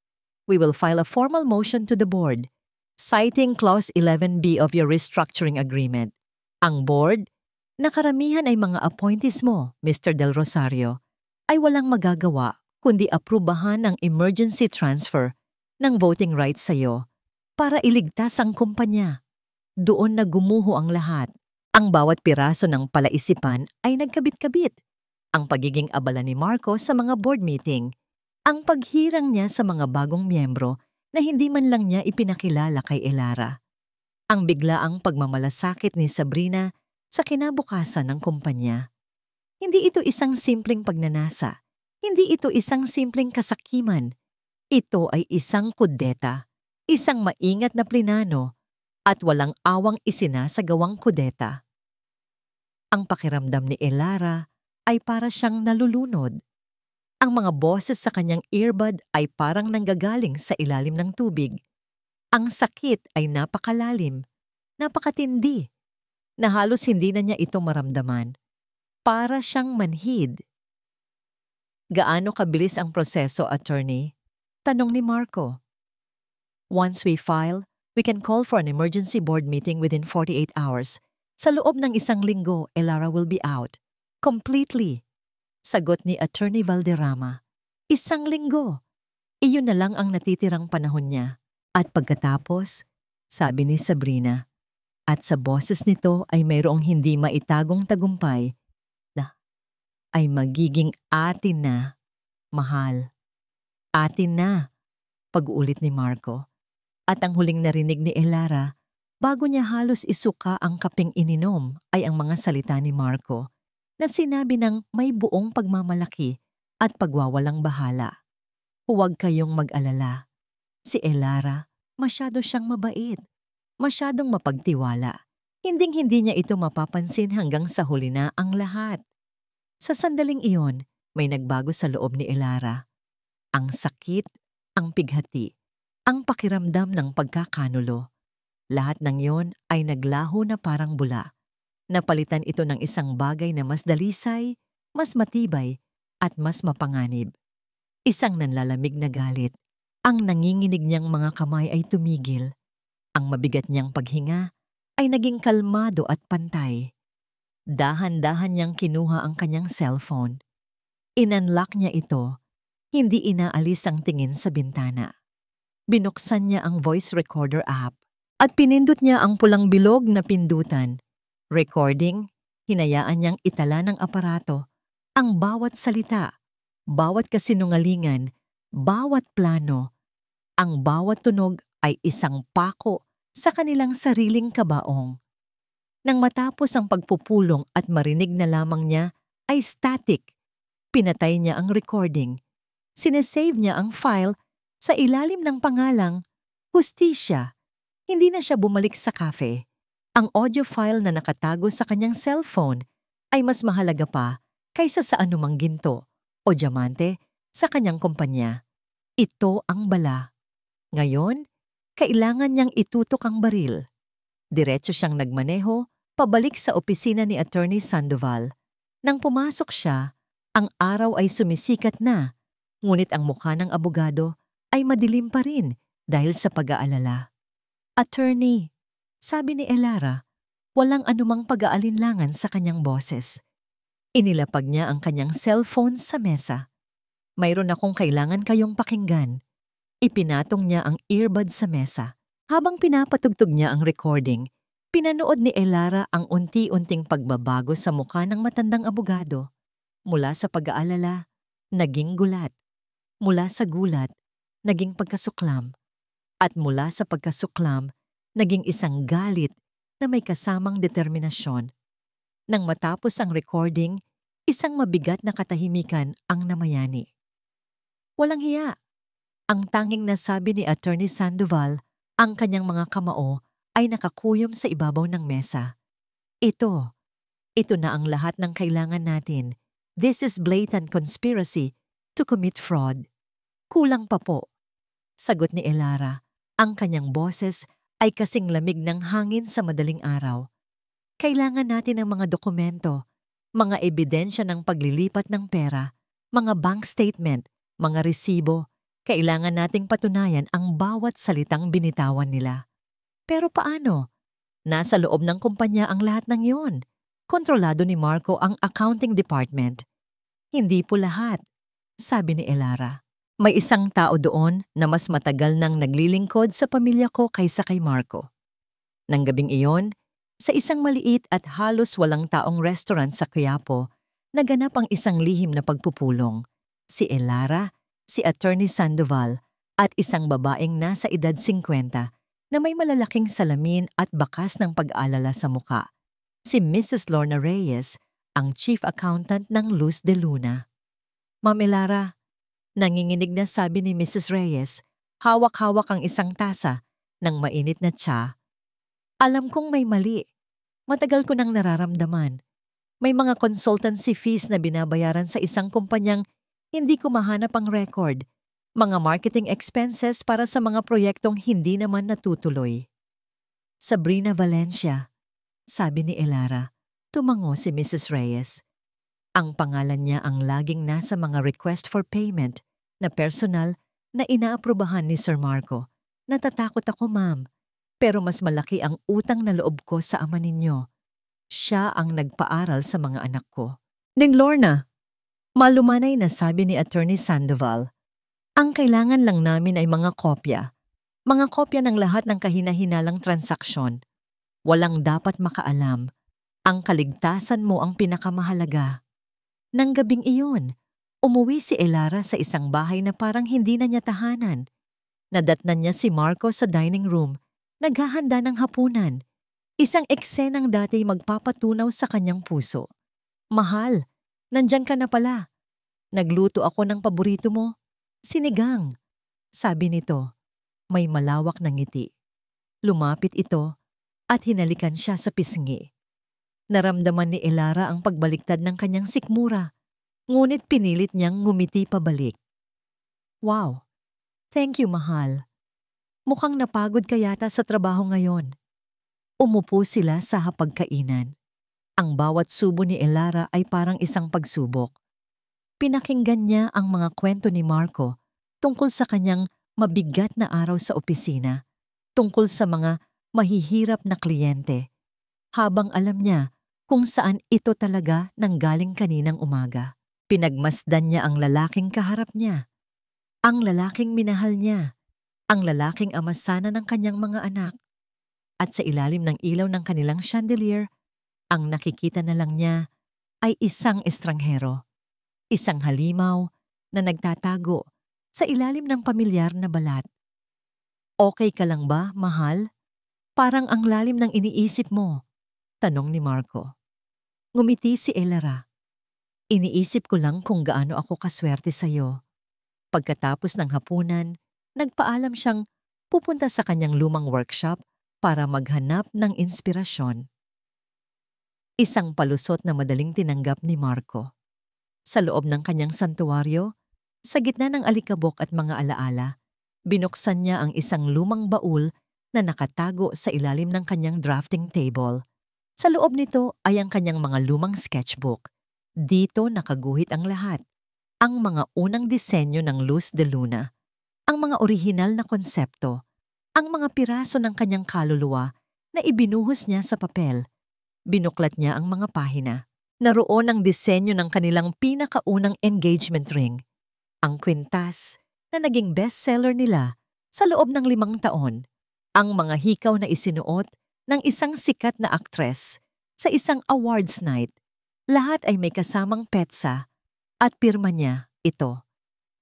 Speaker 1: We will file a formal motion to the board, citing Clause 11B of your restructuring agreement. Ang board, na karamihan ay mga appointees mo, Mr. Del Rosario, ay walang magagawa kundi aprubahan ng emergency transfer ng voting rights sa iyo para iligtas ang kumpanya. Doon na gumuho ang lahat. Ang bawat piraso ng palaisipan ay nagkabit-kabit. Ang pagiging abala ni Marco sa mga board meeting, ang paghirang niya sa mga bagong miyembro na hindi man lang niya ipinakilala kay Elara. Ang biglaang pagmamalasakit ni Sabrina sa kinabukasan ng kumpanya. Hindi ito isang simpleng pagnanasa. Hindi ito isang simpleng kasakiman. Ito ay isang kudeta, isang maingat na plinano, at walang awang isinasagawang kudeta. Ang pakiramdam ni Elara ay para siyang nalulunod. Ang mga boses sa kanyang earbud ay parang nanggagaling sa ilalim ng tubig. Ang sakit ay napakalalim, napakatindi, na halos hindi na niya ito maramdaman. Para siyang manhid. Gaano kabilis ang proseso, attorney? Tanong ni Marco. Once we file, we can call for an emergency board meeting within 48 hours. Sa loob ng 1 linggo, Elara will be out. Completely. Sagot ni Attorney Valderrama. 1 linggo. Iyon na lang ang natitirang panahon niya. At pagkatapos, sabi ni Sabrina, at sa boses nito ay mayroong hindi maitagong tagumpay na ay magiging atin na, mahal. Atin na, pag-uulit ni Marco. At ang huling narinig ni Elara, bago niya halos isuka ang kapeng ininom, ay ang mga salita ni Marco na sinabi ng may buong pagmamalaki at pagwawalang bahala. Huwag kayong mag-alala. Si Elara, masyado siyang mabait, masyadong mapagtiwala. Hinding-hindi niya ito mapapansin hanggang sa huli na ang lahat. Sa sandaling iyon, may nagbago sa loob ni Elara. Ang sakit, ang pighati, ang pakiramdam ng pagkakanulo. Lahat ng iyon ay naglaho na parang bula. Napalitan ito ng isang bagay na mas dalisay, mas matibay, at mas mapanganib. Isang nanlalamig na galit. Ang nanginginig niyang mga kamay ay tumigil. Ang mabigat niyang paghinga ay naging kalmado at pantay. Dahan-dahan niyang kinuha ang kanyang cellphone. Inunlock niya ito, hindi inaalis ang tingin sa bintana. Binuksan niya ang voice recorder app at pinindot niya ang pulang bilog na pindutan. Recording, hinayaan niyang itala ng aparato ang bawat salita, bawat kasinungalingan, bawat plano. Ang bawat tunog ay isang pako sa kanilang sariling kabaong. Nang matapos ang pagpupulong at marinig na lamang niya ay static, pinatay niya ang recording. Sinesave niya ang file sa ilalim ng pangalang Hustisya. Hindi na siya bumalik sa cafe. Ang audio file na nakatago sa kanyang cellphone ay mas mahalaga pa kaysa sa anumang ginto o diamante sa kanyang kumpanya. Ito ang bala. Ngayon, kailangan niyang itutok ang baril. Diretso siyang nagmaneho pabalik sa opisina ni Attorney Sandoval. Nang pumasok siya, ang araw ay sumisikat na, ngunit ang mukha ng abogado ay madilim pa rin dahil sa pag-aalala. Attorney, sabi ni Elara, walang anumang pag-aalinlangan sa kanyang boses. Inilapag niya ang kanyang cellphone sa mesa. Mayroon akong kailangan kayong pakinggan. Ipinatong niya ang earbud sa mesa. Habang pinapatugtog niya ang recording, pinanood ni Elara ang unti-unting pagbabago sa mukha ng matandang abogado. Mula sa pag-aalala, naging gulat. Mula sa gulat, naging pagkasuklam. At mula sa pagkasuklam, naging isang galit na may kasamang determinasyon. Nang matapos ang recording, isang mabigat na katahimikan ang namayani. Walang hiya. Ang tanging nasabi ni Attorney Sandoval, ang kanyang mga kamao ay nakakuyom sa ibabaw ng mesa. Ito na ang lahat ng kailangan natin. This is blatant conspiracy to commit fraud. Kulang pa po. Sagot ni Elara, ang kanyang boses ay kasing lamig ng hangin sa madaling araw. Kailangan natin ng mga dokumento, mga ebidensya ng paglilipat ng pera, mga bank statement, mga resibo. Kailangan nating patunayan ang bawat salitang binitawan nila. Pero paano? Nasa loob ng kumpanya ang lahat ng yon. Kontrolado ni Marco ang accounting department. Hindi po lahat, sabi ni Elara. May isang tao doon na mas matagal nang naglilingkod sa pamilya ko kaysa kay Marco. Nang gabing iyon, sa isang maliit at halos walang taong restaurant sa Quiapo, naganap ang isang lihim na pagpupulong. Si Elara, si Attorney Sandoval at isang babaeng nasa edad 50 na may malalaking salamin at bakas ng pag-aalala sa muka. Si Mrs. Lorna Reyes, ang chief accountant ng Luz de Luna. Ma'am Elara, nanginginig na sabi ni Mrs. Reyes, hawak-hawak ang isang tasa ng mainit na tsa. Alam kong may mali. Matagal ko nang nararamdaman. May mga consultancy fees na binabayaran sa isang kumpanyang hindi ko mahanap ang record. Mga marketing expenses para sa mga proyektong hindi naman natutuloy. Sabrina Valencia, sabi ni Elara. Tumango si Mrs. Reyes. Ang pangalan niya ang laging nasa mga request for payment na personal na inaaprubahan ni Sir Marco. Natatakot ako, ma'am. Pero mas malaki ang utang na loob ko sa ama ninyo. Siya ang nagpaaral sa mga anak ko. Ding Lorna, malumanay na sabi ni Attorney Sandoval. Ang kailangan lang namin ay mga kopya. Mga kopya ng lahat ng kahina-hinalang transaksyon. Walang dapat makaalam. Ang kaligtasan mo ang pinakamahalaga. Nang gabing iyon, umuwi si Elara sa isang bahay na parang hindi na niya tahanan. Nadatnan niya si Marco sa dining room, naghahanda ng hapunan. Isang eksenang dati magpapatunaw sa kanyang puso. Mahal, nandyan ka na pala. Nagluto ako ng paborito mo. Sinigang, sabi nito. May malawak na ngiti. Lumapit ito at hinalikan siya sa pisngi. Naramdaman ni Elara ang pagbaliktad ng kanyang sikmura, ngunit pinilit niyang ngumiti pabalik. Wow, thank you, mahal. Mukhang napagod ka yata sa trabaho ngayon. Umupo sila sa hapagkainan. Ang bawat subo ni Elara ay parang isang pagsubok. Pinakinggan niya ang mga kwento ni Marco tungkol sa kanyang mabigat na araw sa opisina, tungkol sa mga mahihirap na kliyente, habang alam niya kung saan ito talaga nanggaling kaninang umaga. Pinagmasdan niya ang lalaking kaharap niya, ang lalaking minahal niya, ang lalaking ama sana ng kanyang mga anak. At sa ilalim ng ilaw ng kanilang chandelier, ang nakikita na lang niya ay isang estranghero, isang halimaw na nagtatago sa ilalim ng pamilyar na balat. Okay ka lang ba, mahal? Parang ang lalim ng iniisip mo, tanong ni Marco. Ngumiti si Elara. Iniisip ko lang kung gaano ako kaswerte sa'yo. Pagkatapos ng hapunan, nagpaalam siyang pupunta sa kanyang lumang workshop para maghanap ng inspirasyon. Isang palusot na madaling tinanggap ni Marco. Sa loob ng kanyang santuwaryo, sa gitna ng alikabok at mga alaala, binuksan niya ang isang lumang baul na nakatago sa ilalim ng kanyang drafting table. Sa loob nito ay ang kanyang mga lumang sketchbook. Dito nakaguhit ang lahat. Ang mga unang disenyo ng Luz de Luna, ang mga orihinal na konsepto, ang mga piraso ng kanyang kaluluwa na ibinuhos niya sa papel. Binuklat niya ang mga pahina. Naroon ang disenyo ng kanilang pinakaunang engagement ring, ang kwintas na naging bestseller nila sa loob ng 5 taon, ang mga hikaw na isinuot ng isang sikat na aktres sa isang awards night. Lahat ay may kasamang petsa at pirma niya, ito.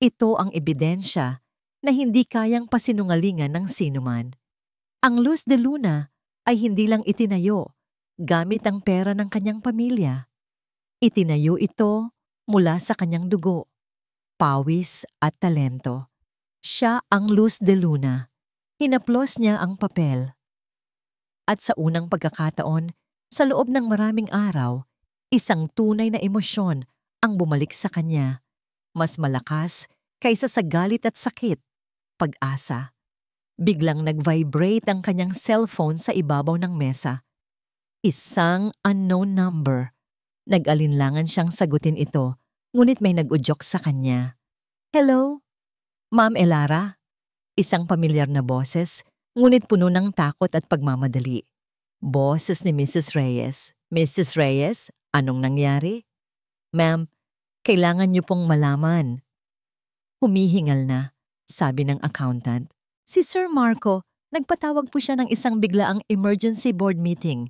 Speaker 1: Ito ang ebidensya na hindi kayang pasinungalingan ng sinuman. Ang Luz de Luna ay hindi lang itinayo gamit ang pera ng kanyang pamilya. Itinayo ito mula sa kanyang dugo, pawis at talento. Siya ang Luz de Luna. Hinaplos niya ang papel. At sa unang pagkakataon, sa loob ng maraming araw, isang tunay na emosyon ang bumalik sa kanya. Mas malakas kaysa sa galit at sakit, pag-asa. Biglang nag-vibrate ang kanyang cellphone sa ibabaw ng mesa. Isang unknown number. Nag-alinlangan siyang sagutin ito, ngunit may nag-udyok sa kanya. Hello? Ma'am Elara? Isang pamilyar na boses, ngunit puno ng takot at pagmamadali. Boses ni Mrs. Reyes. Mrs. Reyes, anong nangyari? Ma'am, kailangan niyo pong malaman. Humihingal na, sabi ng accountant. Si Sir Marco, nagpatawag po siya ng isang biglaang emergency board meeting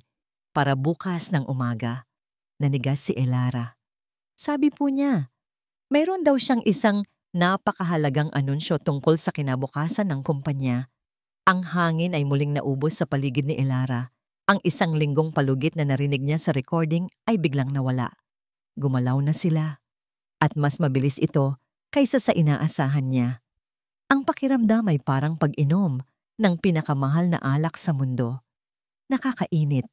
Speaker 1: para bukas ng umaga. Nanigas si Elara. Sabi po niya, mayroon daw siyang isang napakahalagang anunsyo tungkol sa kinabukasan ng kumpanya. Ang hangin ay muling naubos sa paligid ni Elara. Ang isang linggong palugit na narinig niya sa recording ay biglang nawala. Gumalaw na sila. At mas mabilis ito kaysa sa inaasahan niya. Ang pakiramdam ay parang pag-inom ng pinakamahal na alak sa mundo. Nakakainit,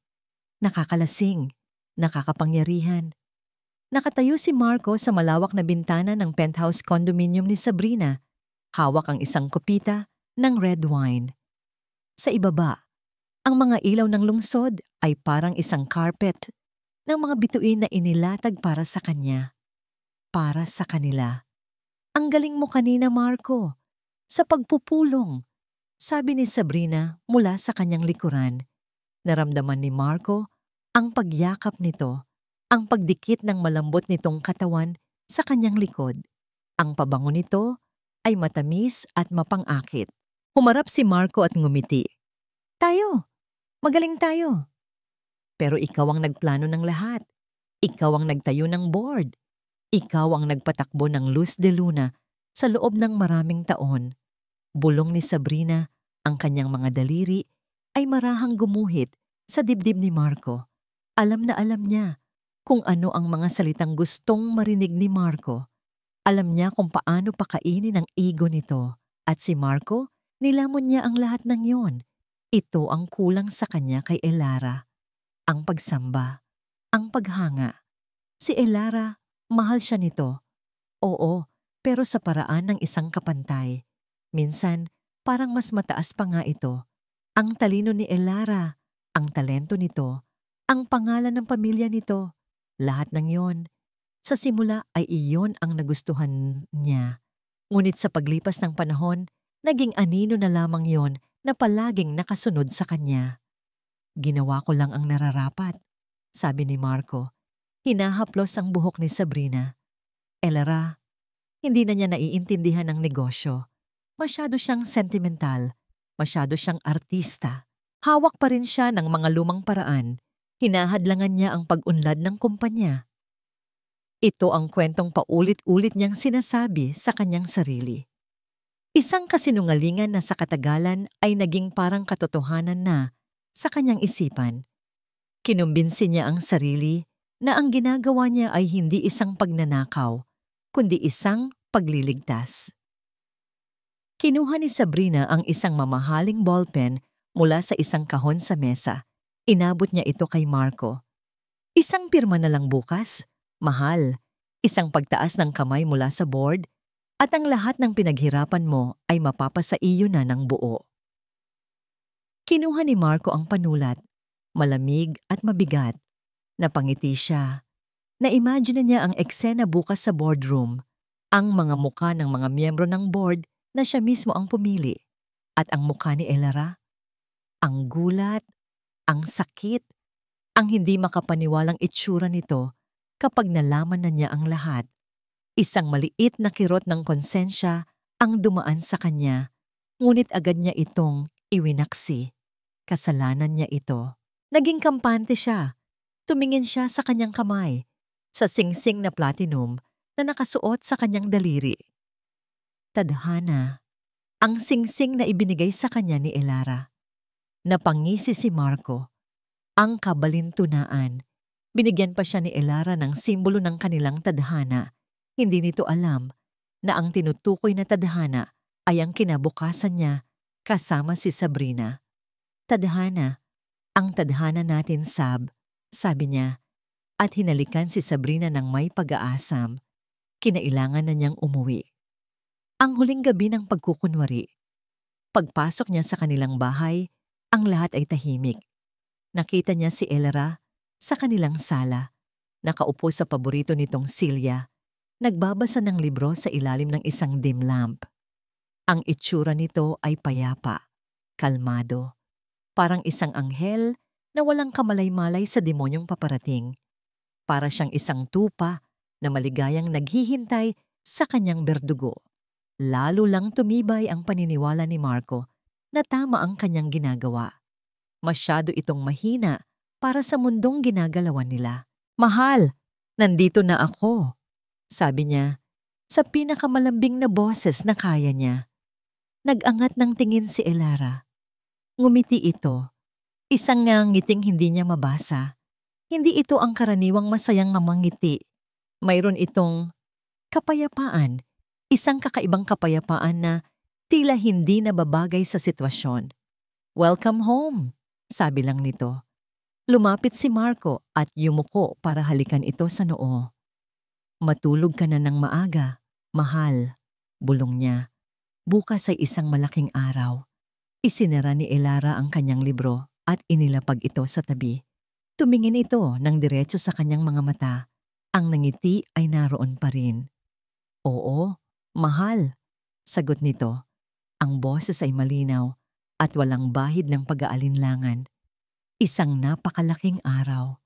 Speaker 1: nakakalasing, nakakapangyarihan. Nakatayo si Marco sa malawak na bintana ng penthouse condominium ni Sabrina. Hawak ang isang kopita ng red wine. Sa ibaba, ang mga ilaw ng lungsod ay parang isang carpet ng mga bituin na inilatag para sa kanya. Para sa kanila. Ang galing mo kanina, Marco. Sa pagpupulong, sabi ni Sabrina mula sa kanyang likuran. Naramdaman ni Marco ang pagyakap nito, ang pagdikit ng malambot nitong katawan sa kanyang likod. Ang pabango nito ay matamis at mapang-akit. Humarap si Marco at ngumiti. Tayo! Magaling tayo! Pero ikaw ang nagplano ng lahat. Ikaw ang nagtayo ng board. Ikaw ang nagpatakbo ng Luz de Luna sa loob ng maraming taon. Bulong ni Sabrina, ang kanyang mga daliri ay marahang gumuhit sa dibdib ni Marco. Alam na alam niya kung ano ang mga salitang gustong marinig ni Marco. Alam niya kung paano pakainin ang ego nito. At si Marco, nilamon niya ang lahat ng yon. Ito ang kulang sa kanya kay Elara. Ang pagsamba, ang paghanga. Si Elara, mahal siya nito. Oo, pero sa paraan ng isang kapantay. Minsan, parang mas mataas pa nga ito. Ang talino ni Elara, ang talento nito, ang pangalan ng pamilya nito. Lahat ng yon. Sa simula ay iyon ang nagustuhan niya. Ngunit sa paglipas ng panahon, naging anino na lamang yon na palaging nakasunod sa kanya. Ginawa ko lang ang nararapat, sabi ni Marco. Hinahaplos ang buhok ni Sabrina. Elara, hindi na niya naiintindihan ang negosyo. Masyado siyang sentimental, masyado siyang artista. Hawak pa rin siya ng mga lumang paraan. Hinahadlangan niya ang pag-unlad ng kumpanya. Ito ang kwentong paulit-ulit niyang sinasabi sa kanyang sarili. Isang kasinungalingan na sa katagalan ay naging parang katotohanan na sa kanyang isipan. Kinumbinsi niya ang sarili na ang ginagawa niya ay hindi isang pagnanakaw, kundi isang pagliligtas. Kinuha ni Sabrina ang isang mamahaling ballpen mula sa isang kahon sa mesa. Inabot niya ito kay Marco. Isang pirma na lang bukas. Mahal, isang pagtaas ng kamay mula sa board, at ang lahat ng pinaghirapan mo ay mapapasa iyo na ng buo. Kinuha ni Marco ang panulat, malamig at mabigat. Napangiti siya. Na-imagine niya ang eksena bukas sa boardroom, ang mga muka ng mga miyembro ng board na siya mismo ang pumili, at ang mukha ni Elara. Ang gulat, ang sakit, ang hindi makapaniwalang itsura nito kapag nalaman na niya ang lahat. Isang maliit na kirot ng konsensya ang dumaan sa kanya, ngunit agad niya itong iwinaksi. Kasalanan niya ito. Naging kampante siya. Tumingin siya sa kanyang kamay, sa singsing na platinum na nakasuot sa kanyang daliri. Tadhana, ang singsing na ibinigay sa kanya ni Elara. Napangisi si Marco. Ang kabalintunaan. Binigyan pa siya ni Elara ng simbolo ng kanilang tadhana. Hindi nito alam na ang tinutukoy na tadhana ay ang kinabukasan niya kasama si Sabrina. Tadhana, ang tadhana natin, sabi niya, at hinalikan si Sabrina ng may pag-aasam. Kinailangan na niyang umuwi. Ang huling gabi ng pagkukunwari. Pagpasok niya sa kanilang bahay, ang lahat ay tahimik. Nakita niya si Elara sa kanilang sala, nakaupo sa paborito nitong silya, nagbabasa ng libro sa ilalim ng isang dim lamp. Ang itsura nito ay payapa, kalmado, parang isang anghel na walang kamalay-malay sa demonyong paparating. Para siyang isang tupa na maligayang naghihintay sa kanyang berdugo. Lalo lang tumibay ang paniniwala ni Marco na tama ang kanyang ginagawa. Masyado itong mahina para sa mundong ginagalawan nila. Mahal, nandito na ako, sabi niya, sa pinakamalambing na boses na kaya niya. Nag-angat ng tingin si Elara. Ngumiti ito. Isang ngiting hindi niya mabasa. Hindi ito ang karaniwang masayang ngiti. Mayroon itong kapayapaan, isang kakaibang kapayapaan na tila hindi nababagay sa sitwasyon. Welcome home, sabi lang nito. Lumapit si Marco at yumuko para halikan ito sa noo. Matulog ka na ng maaga, mahal, bulong niya. Bukas ay isang malaking araw. Isinara ni Elara ang kanyang libro at inilapag ito sa tabi. Tumingin ito ng diretso sa kanyang mga mata. Ang nangiti ay naroon pa rin. Oo, mahal, sagot nito. Ang boses ay malinaw at walang bahid ng pag-aalinlangan. Isang napakalaking araw.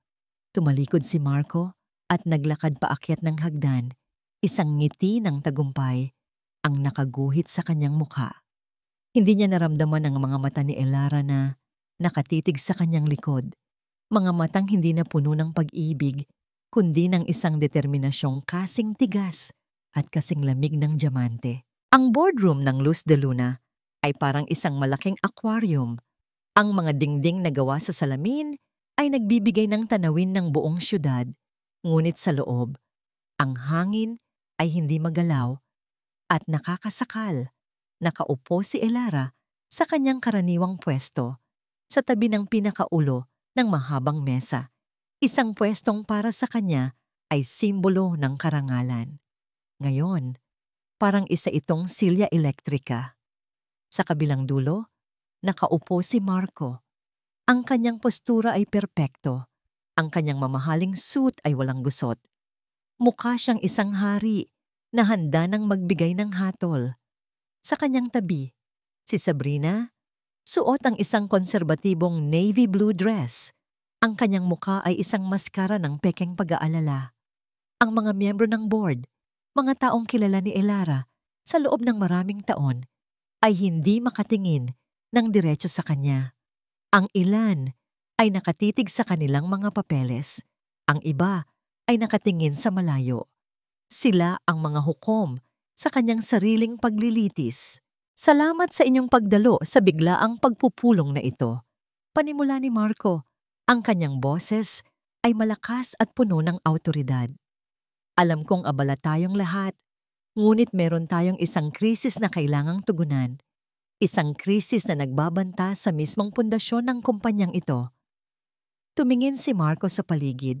Speaker 1: Tumalikod si Marco at naglakad paakyat ng hagdan. Isang ngiti ng tagumpay ang nakaguhit sa kanyang mukha. Hindi niya naramdaman ang mga mata ni Elara na nakatitig sa kanyang likod. Mga matang hindi na puno ng pag-ibig, kundi ng isang determinasyong kasing tigas at kasing lamig ng diamante. Ang boardroom ng Luz de Luna ay parang isang malaking aquarium. Ang mga dingding na gawa sa salamin ay nagbibigay ng tanawin ng buong syudad, ngunit sa loob, ang hangin ay hindi magalaw at nakakasakal. Nakaupo si Elara sa kanyang karaniwang pwesto sa tabi ng pinakaulo ng mahabang mesa. Isang pwestong para sa kanya ay simbolo ng karangalan. Ngayon, parang isa itong silya elektrika. Sa kabilang dulo, nakaupo si Marco. Ang kanyang postura ay perpekto. Ang kanyang mamahaling suit ay walang gusot. Mukha siyang isang hari na handa nang magbigay ng hatol. Sa kanyang tabi, si Sabrina, suot ang isang konserbatibong navy blue dress. Ang kanyang mukha ay isang maskara ng pekeng pag-aalala. Ang mga miyembro ng board, mga taong kilala ni Elara sa loob ng maraming taon, ay hindi makatingin ng diretso sa kanya. Ang ilan ay nakatitig sa kanilang mga papeles. Ang iba ay nakatingin sa malayo. Sila ang mga hukom sa kanyang sariling paglilitis. Salamat sa inyong pagdalo sa biglaang pagpupulong na ito. Panimula ni Marco, ang kanyang boses ay malakas at puno ng awtoridad. Alam kong abala tayong lahat, ngunit meron tayong isang krisis na kailangang tugunan. Isang krisis na nagbabanta sa mismong pundasyon ng kumpanyang ito. Tumingin si Marco sa paligid,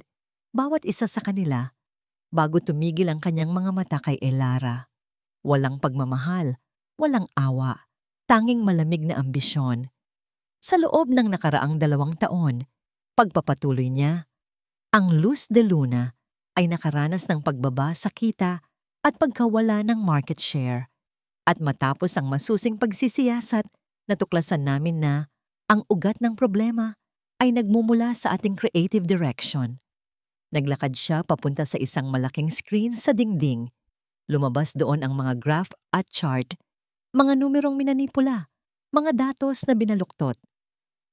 Speaker 1: bawat isa sa kanila, bago tumigil ang kanyang mga mata kay Elara. Walang pagmamahal, walang awa, tanging malamig na ambisyon. Sa loob ng nakaraang 2 taon, pagpapatuloy niya, ang Luz de Luna ay nakaranas ng pagbaba sa kita at pagkawala ng market share. At matapos ang masusing pagsisiyasat, natuklasan namin na ang ugat ng problema ay nagmumula sa ating creative direction. Naglakad siya papunta sa isang malaking screen sa dingding. Lumabas doon ang mga graph at chart, mga numerong minanipula, mga datos na binaluktot.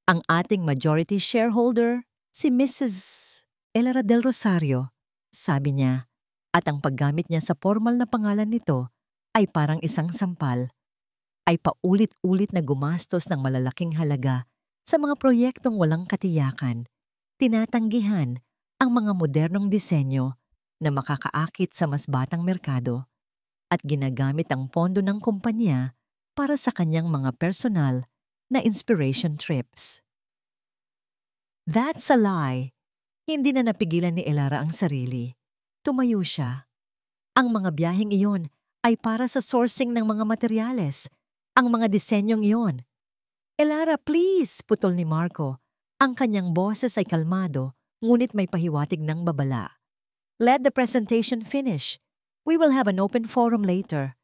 Speaker 1: Ang ating majority shareholder, si Mrs. Elara del Rosario, sabi niya, at ang paggamit niya sa formal na pangalan nito ay parang isang sampal, ay paulit-ulit na gumastos ng malalaking halaga sa mga proyektong walang katiyakan, tinatanggihan ang mga modernong disenyo na makakaakit sa mas batang merkado at ginagamit ang pondo ng kumpanya para sa kanyang mga personal na inspiration trips. That's a lie. Hindi na napigilan ni Elara ang sarili. Tumayo siya. Ang mga biyaheng iyon ay para sa sourcing ng mga materyales, ang mga disenyong iyon. Elara, please, putol ni Marco. Ang kanyang boses ay kalmado, ngunit may pahiwatig ng babala. Let the presentation finish. We will have an open forum later.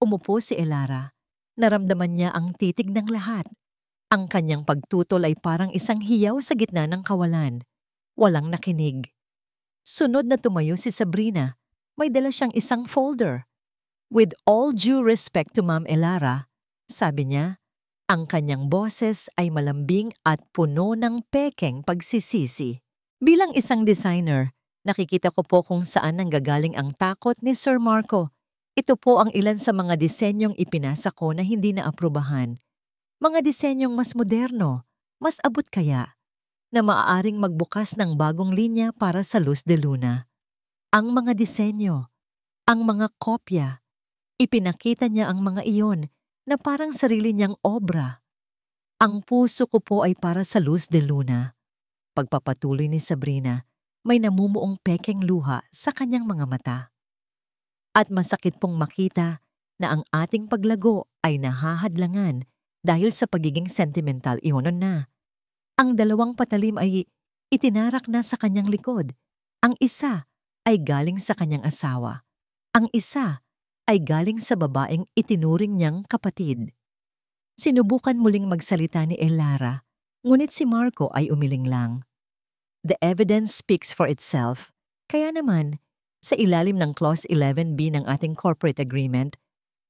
Speaker 1: Umupo si Elara. Naramdaman niya ang titig ng lahat. Ang kanyang pagtutol ay parang isang hiyaw sa gitna ng kawalan. Walang nakinig. Sunod na tumayo si Sabrina. May dala siyang isang folder. With all due respect to Ma'am Elara, sabi niya, ang kanyang boses ay malambing at puno ng pekeng pagsisisi. Bilang isang designer, nakikita ko po kung saan nanggagaling ang takot ni Sir Marco. Ito po ang ilan sa mga disenyong ipinasa ko na hindi naaprubahan. Mga disenyong mas moderno, mas abot kaya, na maaaring magbukas ng bagong linya para sa Luz de Luna. Ang mga disenyo, ang mga kopya, ipinakita niya ang mga iyon na parang sarili niyang obra. Ang puso ko po ay para sa Luz de Luna. Pagpapatuloy ni Sabrina, may namumuong pekeng luha sa kanyang mga mata. At masakit pong makita na ang ating paglago ay nahahadlangan dahil sa pagiging sentimental iyon na. Ang dalawang patalim ay itinarak na sa kanyang likod. Ang isa ay galing sa kanyang asawa. Ang isa ay galing sa babaeng itinuring niyang kapatid. Sinubukan muling magsalita ni Elara, ngunit si Marco ay umiling lang. The evidence speaks for itself. Kaya naman, sa ilalim ng Clause 11B ng ating corporate agreement,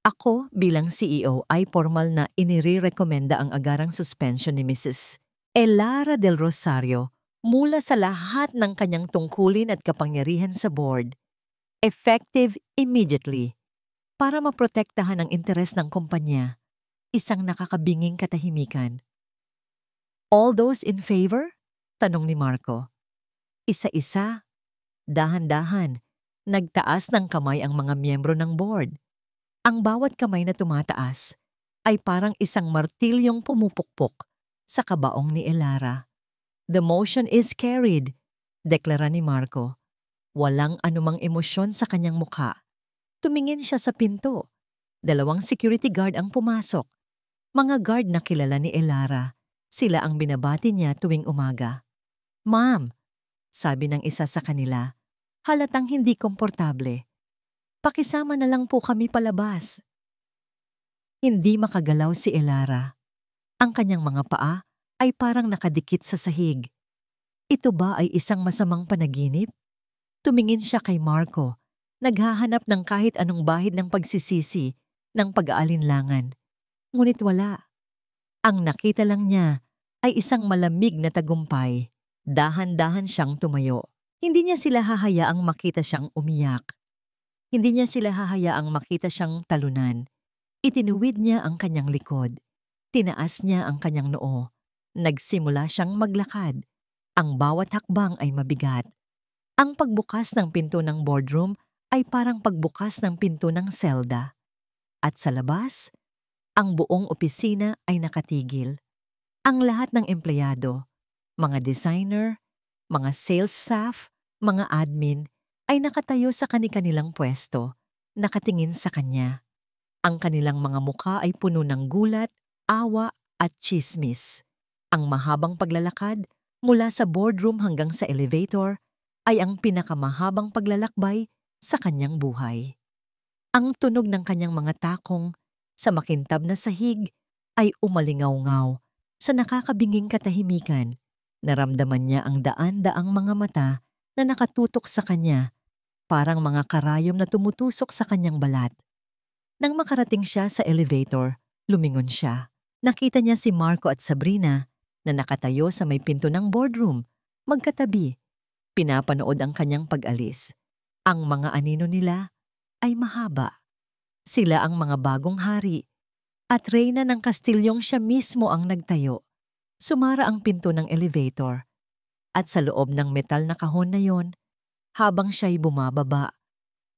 Speaker 1: ako bilang CEO ay formal na inire-recommenda ang agarang suspension ni Mrs. Elara del Rosario mula sa lahat ng kanyang tungkulin at kapangyarihan sa board, effective immediately, para maprotektahan ang interes ng kumpanya. Isang nakakabinging katahimikan. All those in favor? Tanong ni Marco. Isa-isa, dahan-dahan, nagtaas ng kamay ang mga miyembro ng board. Ang bawat kamay na tumataas ay parang isang martilyong pumupukpok sa kabaong ni Elara. The motion is carried, deklara ni Marco. Walang anumang emosyon sa kanyang mukha. Tumingin siya sa pinto. 2 security guard ang pumasok. Mga guard na kilala ni Elara. Sila ang binabati niya tuwing umaga. Ma'am, sabi ng isa sa kanila, halatang hindi komportable. Pakisama na lang po kami palabas. Hindi makagalaw si Elara. Ang kanyang mga paa ay parang nakadikit sa sahig. Ito ba ay isang masamang panaginip? Tumingin siya kay Marco, naghahanap ng kahit anong bahid ng pagsisisi, ng pag-aalinlangan. Ngunit wala. Ang nakita lang niya ay isang malamig na tagumpay. Dahan-dahan siyang tumayo. Hindi niya sila hahayaang makita siyang umiyak. Hindi niya sila hahayaang makita siyang talunan. Itinuwid niya ang kanyang likod. Tinaas niya ang kanyang noo. Nagsimula siyang maglakad. Ang bawat hakbang ay mabigat. Ang pagbukas ng pinto ng boardroom ay parang pagbukas ng pinto ng selda. At sa labas, ang buong opisina ay nakatigil. Ang lahat ng empleyado, mga designer, mga sales staff, mga admin, ay nakatayo sa kani-kanilang pwesto, nakatingin sa kanya. Ang kanilang mga mukha ay puno ng gulat, awa at tsismis. Ang mahabang paglalakad mula sa boardroom hanggang sa elevator ay ang pinakamahabang paglalakbay sa kanyang buhay. Ang tunog ng kanyang mga takong sa makintab na sahig ay umalingaw-ngaw sa nakakabinging katahimikan. Naramdaman niya ang daan-daang mga mata na nakatutok sa kanya, parang mga karayom na tumutusok sa kanyang balat. Nang makarating siya sa elevator, lumingon siya. Nakita niya si Marco at Sabrina na nakatayo sa may pinto ng boardroom, magkatabi. Pinapanood ang kanyang pag-alis. Ang mga anino nila ay mahaba. Sila ang mga bagong hari at reyna ng kastilyong siya mismo ang nagtayo. Sumara ang pinto ng elevator at sa loob ng metal na kahon na yon, habang siya'y bumababa,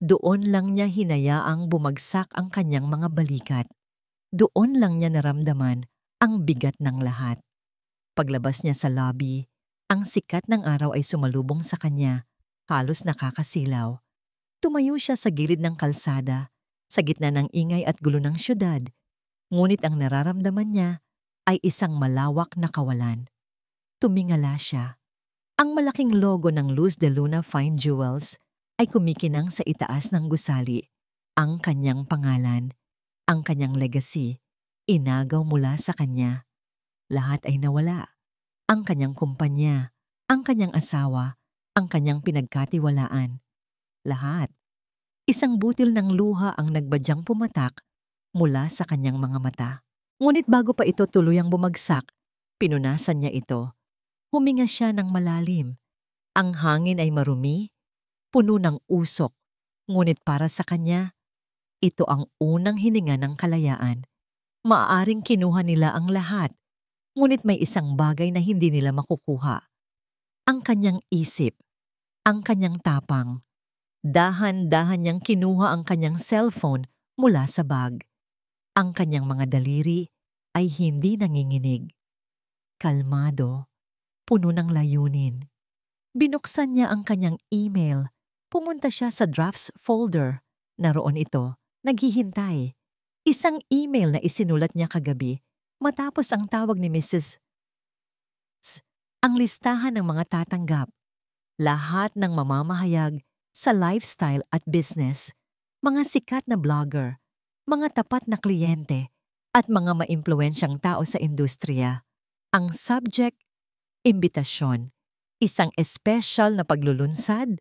Speaker 1: doon lang niya hinayaang bumagsak ang kanyang mga balikat. Doon lang niya naramdaman ang bigat ng lahat. Paglabas niya sa lobby, ang sikat ng araw ay sumalubong sa kanya, halos nakakasilaw. Tumayo siya sa gilid ng kalsada, sa gitna ng ingay at gulo ng syudad, ngunit ang nararamdaman niya ay isang malawak na kawalan. Tumingala siya. Ang malaking logo ng Luz de Luna Fine Jewels ay kumikinang sa itaas ng gusali. Ang kanyang pangalan, ang kanyang legacy, inagaw mula sa kanya. Lahat ay nawala. Ang kanyang kumpanya, ang kanyang asawa, ang kanyang pinagkatiwalaan. Lahat. Isang butil ng luha ang nagbadyang pumatak mula sa kanyang mga mata. Ngunit bago pa ito tuluyang bumagsak, pinunasan niya ito. Huminga siya ng malalim. Ang hangin ay marumi, puno ng usok. Ngunit para sa kanya, ito ang unang hininga ng kalayaan. Maaaring kinuha nila ang lahat, ngunit may isang bagay na hindi nila makukuha. Ang kanyang isip, ang kanyang tapang. Dahan-dahan niyang kinuha ang kanyang cellphone mula sa bag. Ang kanyang mga daliri ay hindi nanginginig. Kalmado, puno ng layunin. Binuksan niya ang kanyang email. Pumunta siya sa drafts folder. Naroon ito, naghihintay. Isang email na isinulat niya kagabi matapos ang tawag ni Mrs. Ang listahan ng mga tatanggap. Lahat ng mamamahayag sa lifestyle at business, mga sikat na blogger, mga tapat na kliyente, at mga maimpluwensyang tao sa industriya. Ang subject, imbitasyon, isang espesyal na paglulunsad,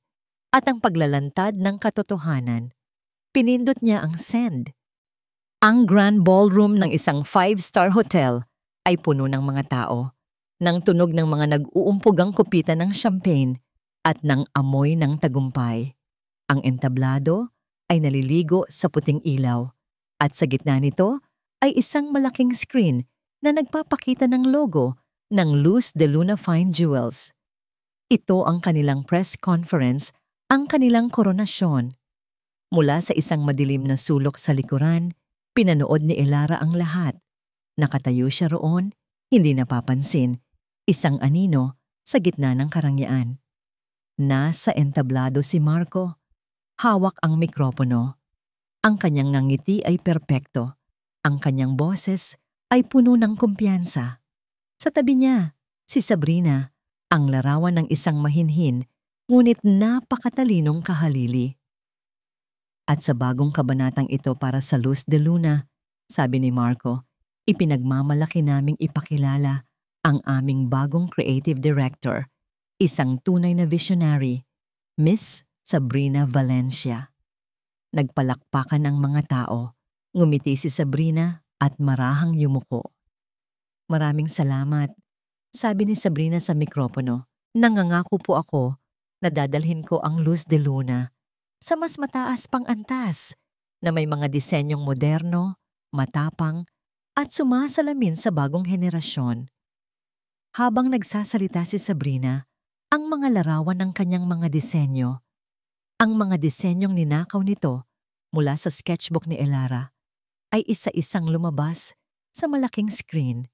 Speaker 1: at ang paglalantad ng katotohanan. Pinindot niya ang send. Ang grand ballroom ng isang 5-star hotel ay puno ng mga tao, ng tunog ng mga nag-uumpugang kupitan ng champagne at ng amoy ng tagumpay. Ang entablado ay naliligo sa puting ilaw at sa gitna nito ay isang malaking screen na nagpapakita ng logo ng Luz de Luna Fine Jewels. Ito ang kanilang press conference, ang kanilang koronasyon. Mula sa isang madilim na sulok sa likuran, pinanood ni Elara ang lahat. Nakatayo siya roon, hindi napapansin, isang anino sa gitna ng karangyaan. Nasa entablado si Marco. Hawak ang mikropono. Ang kanyang ngiti ay perpekto. Ang kanyang boses ay puno ng kumpiyansa. Sa tabi niya, si Sabrina, ang larawan ng isang mahinhin ngunit napakatalinong kahalili. At sa bagong kabanatang ito para sa Luz de Luna, sabi ni Marco, ipinagmamalaki naming ipakilala ang aming bagong creative director, isang tunay na visionary, Miss Sabrina Valencia. Nagpalakpakan ang mga tao, ngumiti si Sabrina at marahang yumuko. Maraming salamat, sabi ni Sabrina sa mikropono. Nangangako po ako na dadalhin ko ang Luz de Luna sa mas mataas pang antas na may mga disenyong moderno, matapang at sumasalamin sa bagong henerasyon. Habang nagsasalita si Sabrina, ang mga larawan ng kanyang mga disenyo, ang mga disenyong ninakaw nito mula sa sketchbook ni Elara, ay isa-isang lumabas sa malaking screen.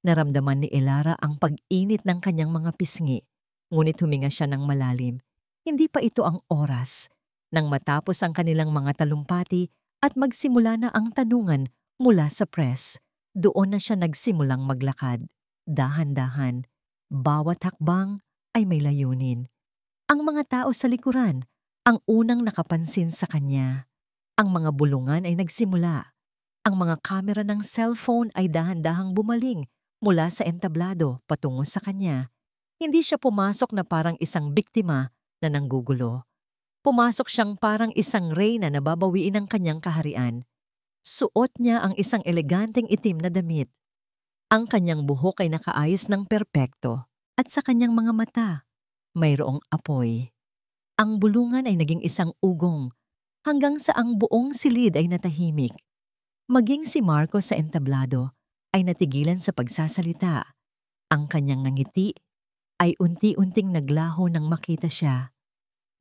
Speaker 1: Naramdaman ni Elara ang pag-init ng kanyang mga pisngi, ngunit huminga siya ng malalim. Hindi pa ito ang oras. Nang matapos ang kanilang mga talumpati at magsimula na ang tanungan mula sa press, doon na siya nagsimulang maglakad. Dahan-dahan, bawat hakbang ay may layunin. Ang mga tao sa likuran ang unang nakapansin sa kanya. Ang mga bulungan ay nagsimula. Ang mga kamera ng cellphone ay dahan-dahang bumaling mula sa entablado patungo sa kanya. Hindi siya pumasok na parang isang biktima na nanggugulo. Pumasok siyang parang isang reyna na babawiin ang kanyang kaharian. Suot niya ang isang eleganteng itim na damit. Ang kanyang buhok ay nakaayos ng perpekto at sa kanyang mga mata, mayroong apoy. Ang bulungan ay naging isang ugong hanggang sa ang buong silid ay natahimik. Maging si Marco sa entablado ay natigilan sa pagsasalita. Ang kanyang ngiti ay unti-unting naglaho nang makita siya.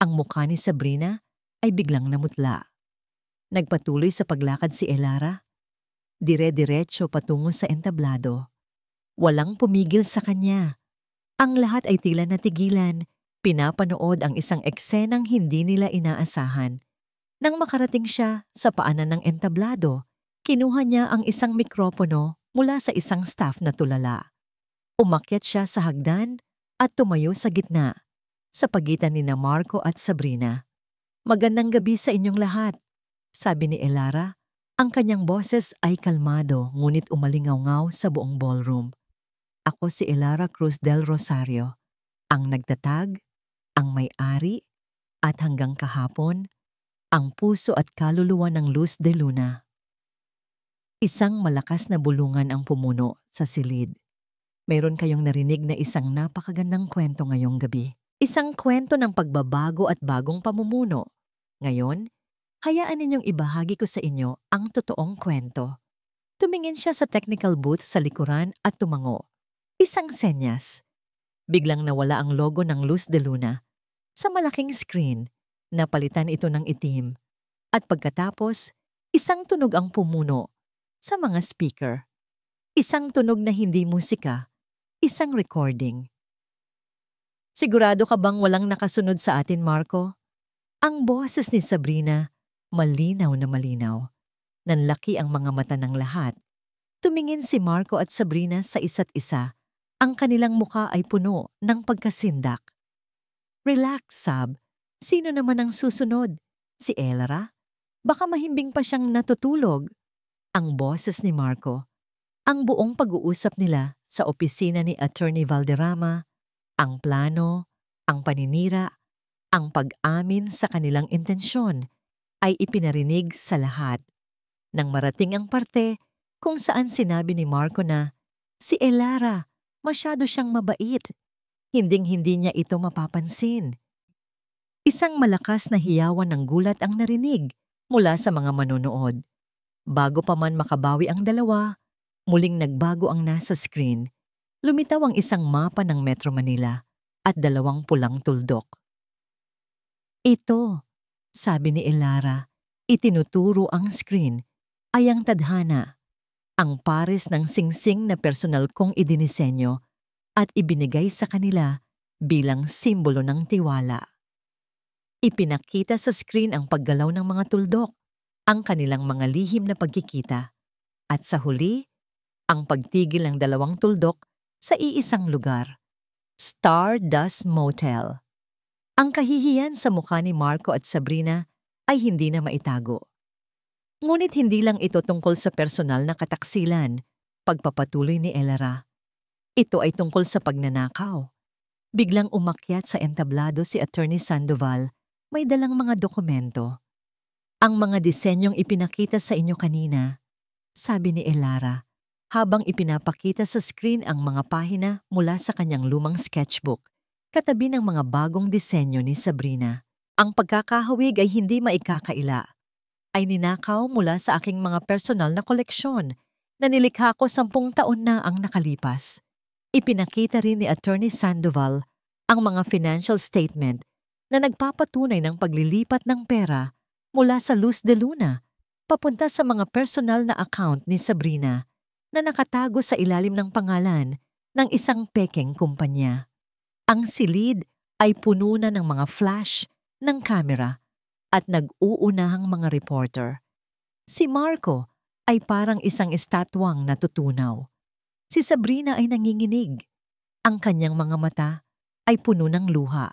Speaker 1: Ang mukha ni Sabrina ay biglang namutla. Nagpatuloy sa paglakad si Elara. Dire-diretso patungo sa entablado. Walang pumigil sa kanya. Ang lahat ay tila natigilan, pinapanood ang isang eksenang hindi nila inaasahan. Nang makarating siya sa paanan ng entablado, kinuha niya ang isang mikropono mula sa isang staff na tulala. Umakyat siya sa hagdan at tumayo sa gitna, sa pagitan ni Marco at Sabrina. Magandang gabi sa inyong lahat, sabi ni Elara. Ang kanyang boses ay kalmado ngunit umalingaw-ngaw sa buong ballroom. Ako si Elara Cruz del Rosario, ang nagtatag, ang may-ari, at hanggang kahapon, ang puso at kaluluwa ng Luz de Luna. Isang malakas na bulungan ang pumuno sa silid. Mayroon kayong narinig na isang napakagandang kwento ngayong gabi. Isang kwento ng pagbabago at bagong pamumuno. Ngayon, hayaan ninyong ibahagi ko sa inyo ang totoong kwento. Tumingin siya sa technical booth sa likuran at tumango. Isang senyas. Biglang nawala ang logo ng Luz de Luna. Sa malaking screen, napalitan ito ng itim. At pagkatapos, isang tunog ang pumuno sa mga speaker. Isang tunog na hindi musika, isang recording. Sigurado ka bang walang nakasunod sa atin, Marco? Ang boses ni Sabrina, malinaw na malinaw. Nanlaki ang mga mata ng lahat. Tumingin si Marco at Sabrina sa isa't isa. Ang kanilang muka ay puno ng pagkasindak. Relax, Sab. Sino naman ang susunod? Si Elara? Baka mahimbing pa siyang natutulog. Ang boses ni Marco. Ang buong pag-uusap nila sa opisina ni Attorney Valderrama, ang plano, ang paninira, ang pag-amin sa kanilang intensyon ay ipinarinig sa lahat. Nang marating ang parte kung saan sinabi ni Marco na si Elara, masyado siyang mabait. Hinding-hindi niya ito mapapansin. Isang malakas na hiyawan ng gulat ang narinig mula sa mga manonood. Bago pa man makabawi ang dalawa, muling nagbago ang nasa screen. Lumitaw ang isang mapa ng Metro Manila at 2 pulang tuldok. Ito, sabi ni Elara, itinuturo ang screen, ay ang tadhana, ang pares ng singsing na personal kong idinisenyo at ibinigay sa kanila bilang simbolo ng tiwala. Ipinakita sa screen ang paggalaw ng mga tuldok, ang kanilang mga lihim na pagkikita, at sa huli, ang pagtigil ng 2 tuldok sa iisang lugar, Stardust Motel. Ang kahihiyan sa mukha ni Marco at Sabrina ay hindi na maitago. Ngunit hindi lang ito tungkol sa personal na kataksilan, pagpapatuloy ni Elara. Ito ay tungkol sa pagnanakaw. Biglang umakyat sa entablado si Attorney Sandoval, may dalang mga dokumento. Ang mga disenyong ipinakita sa inyo kanina, sabi ni Elara, habang ipinapakita sa screen ang mga pahina mula sa kanyang lumang sketchbook, katabi ng mga bagong disenyo ni Sabrina. Ang pagkakahawig ay hindi maikakaila. Ay ninakaw mula sa aking mga personal na koleksyon na nilikha ko 10 taon na ang nakalipas. Ipinakita rin ni Attorney Sandoval ang mga financial statement na nagpapatunay ng paglilipat ng pera mula sa Luz de Luna papunta sa mga personal na account ni Sabrina na nakatago sa ilalim ng pangalan ng isang pekeng kumpanya. Ang silid ay puno na ng mga flash ng kamera at nag-uunahang mga reporter. Si Marco ay parang isang estatwang natutunaw. Si Sabrina ay nanginginig. Ang kanyang mga mata ay puno ng luha.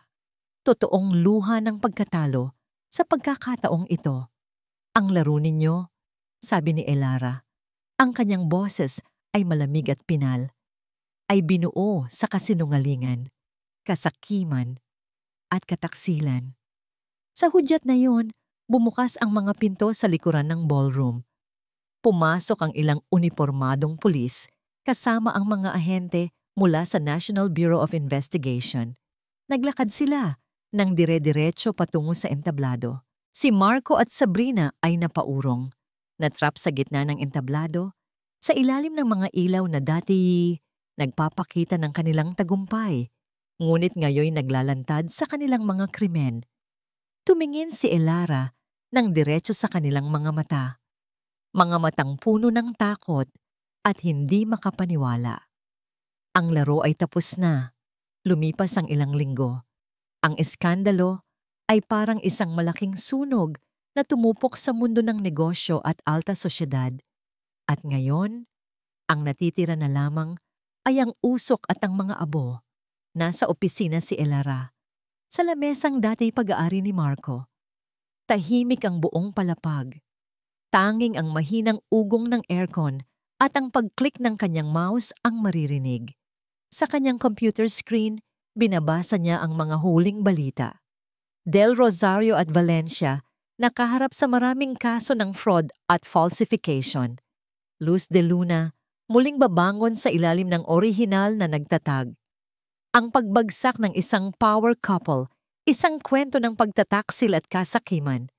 Speaker 1: Totoong luha ng pagkatalo sa pagkakataong ito. Ang laro ninyo, sabi ni Elara, ang kanyang boses ay malamig at pinal, ay binuo sa kasinungalingan, kasakiman, at kataksilan. Sa hudyat na yon, bumukas ang mga pinto sa likuran ng ballroom. Pumasok ang ilang unipormadong pulis kasama ang mga ahente mula sa National Bureau of Investigation. Naglakad sila nang dire-diretso patungo sa entablado. Si Marco at Sabrina ay napaurong, natrap sa gitna ng entablado, sa ilalim ng mga ilaw na dati nagpapakita ng kanilang tagumpay, ngunit ngayon naglalantad sa kanilang mga krimen. Tumingin si Elara ng diretso sa kanilang mga mata. Mga matang puno ng takot at hindi makapaniwala. Ang laro ay tapos na. Lumipas ang ilang linggo. Ang eskandalo ay parang isang malaking sunog na tumupok sa mundo ng negosyo at alta sosyedad. At ngayon, ang natitira na lamang ay ang usok at ang mga abo. Nasa opisina si Elara, sa lamesang dati pag-aari ni Marco. Tahimik ang buong palapag. Tanging ang mahinang ugong ng aircon at ang pag-click ng kanyang mouse ang maririnig. Sa kanyang computer screen, binabasa niya ang mga huling balita. Del Rosario at Valencia nakaharap sa maraming kaso ng fraud at falsification. Luz de Luna muling babangon sa ilalim ng orihinal na nagtatag. Ang pagbagsak ng isang power couple, isang kwento ng pagtataksil at kasakiman.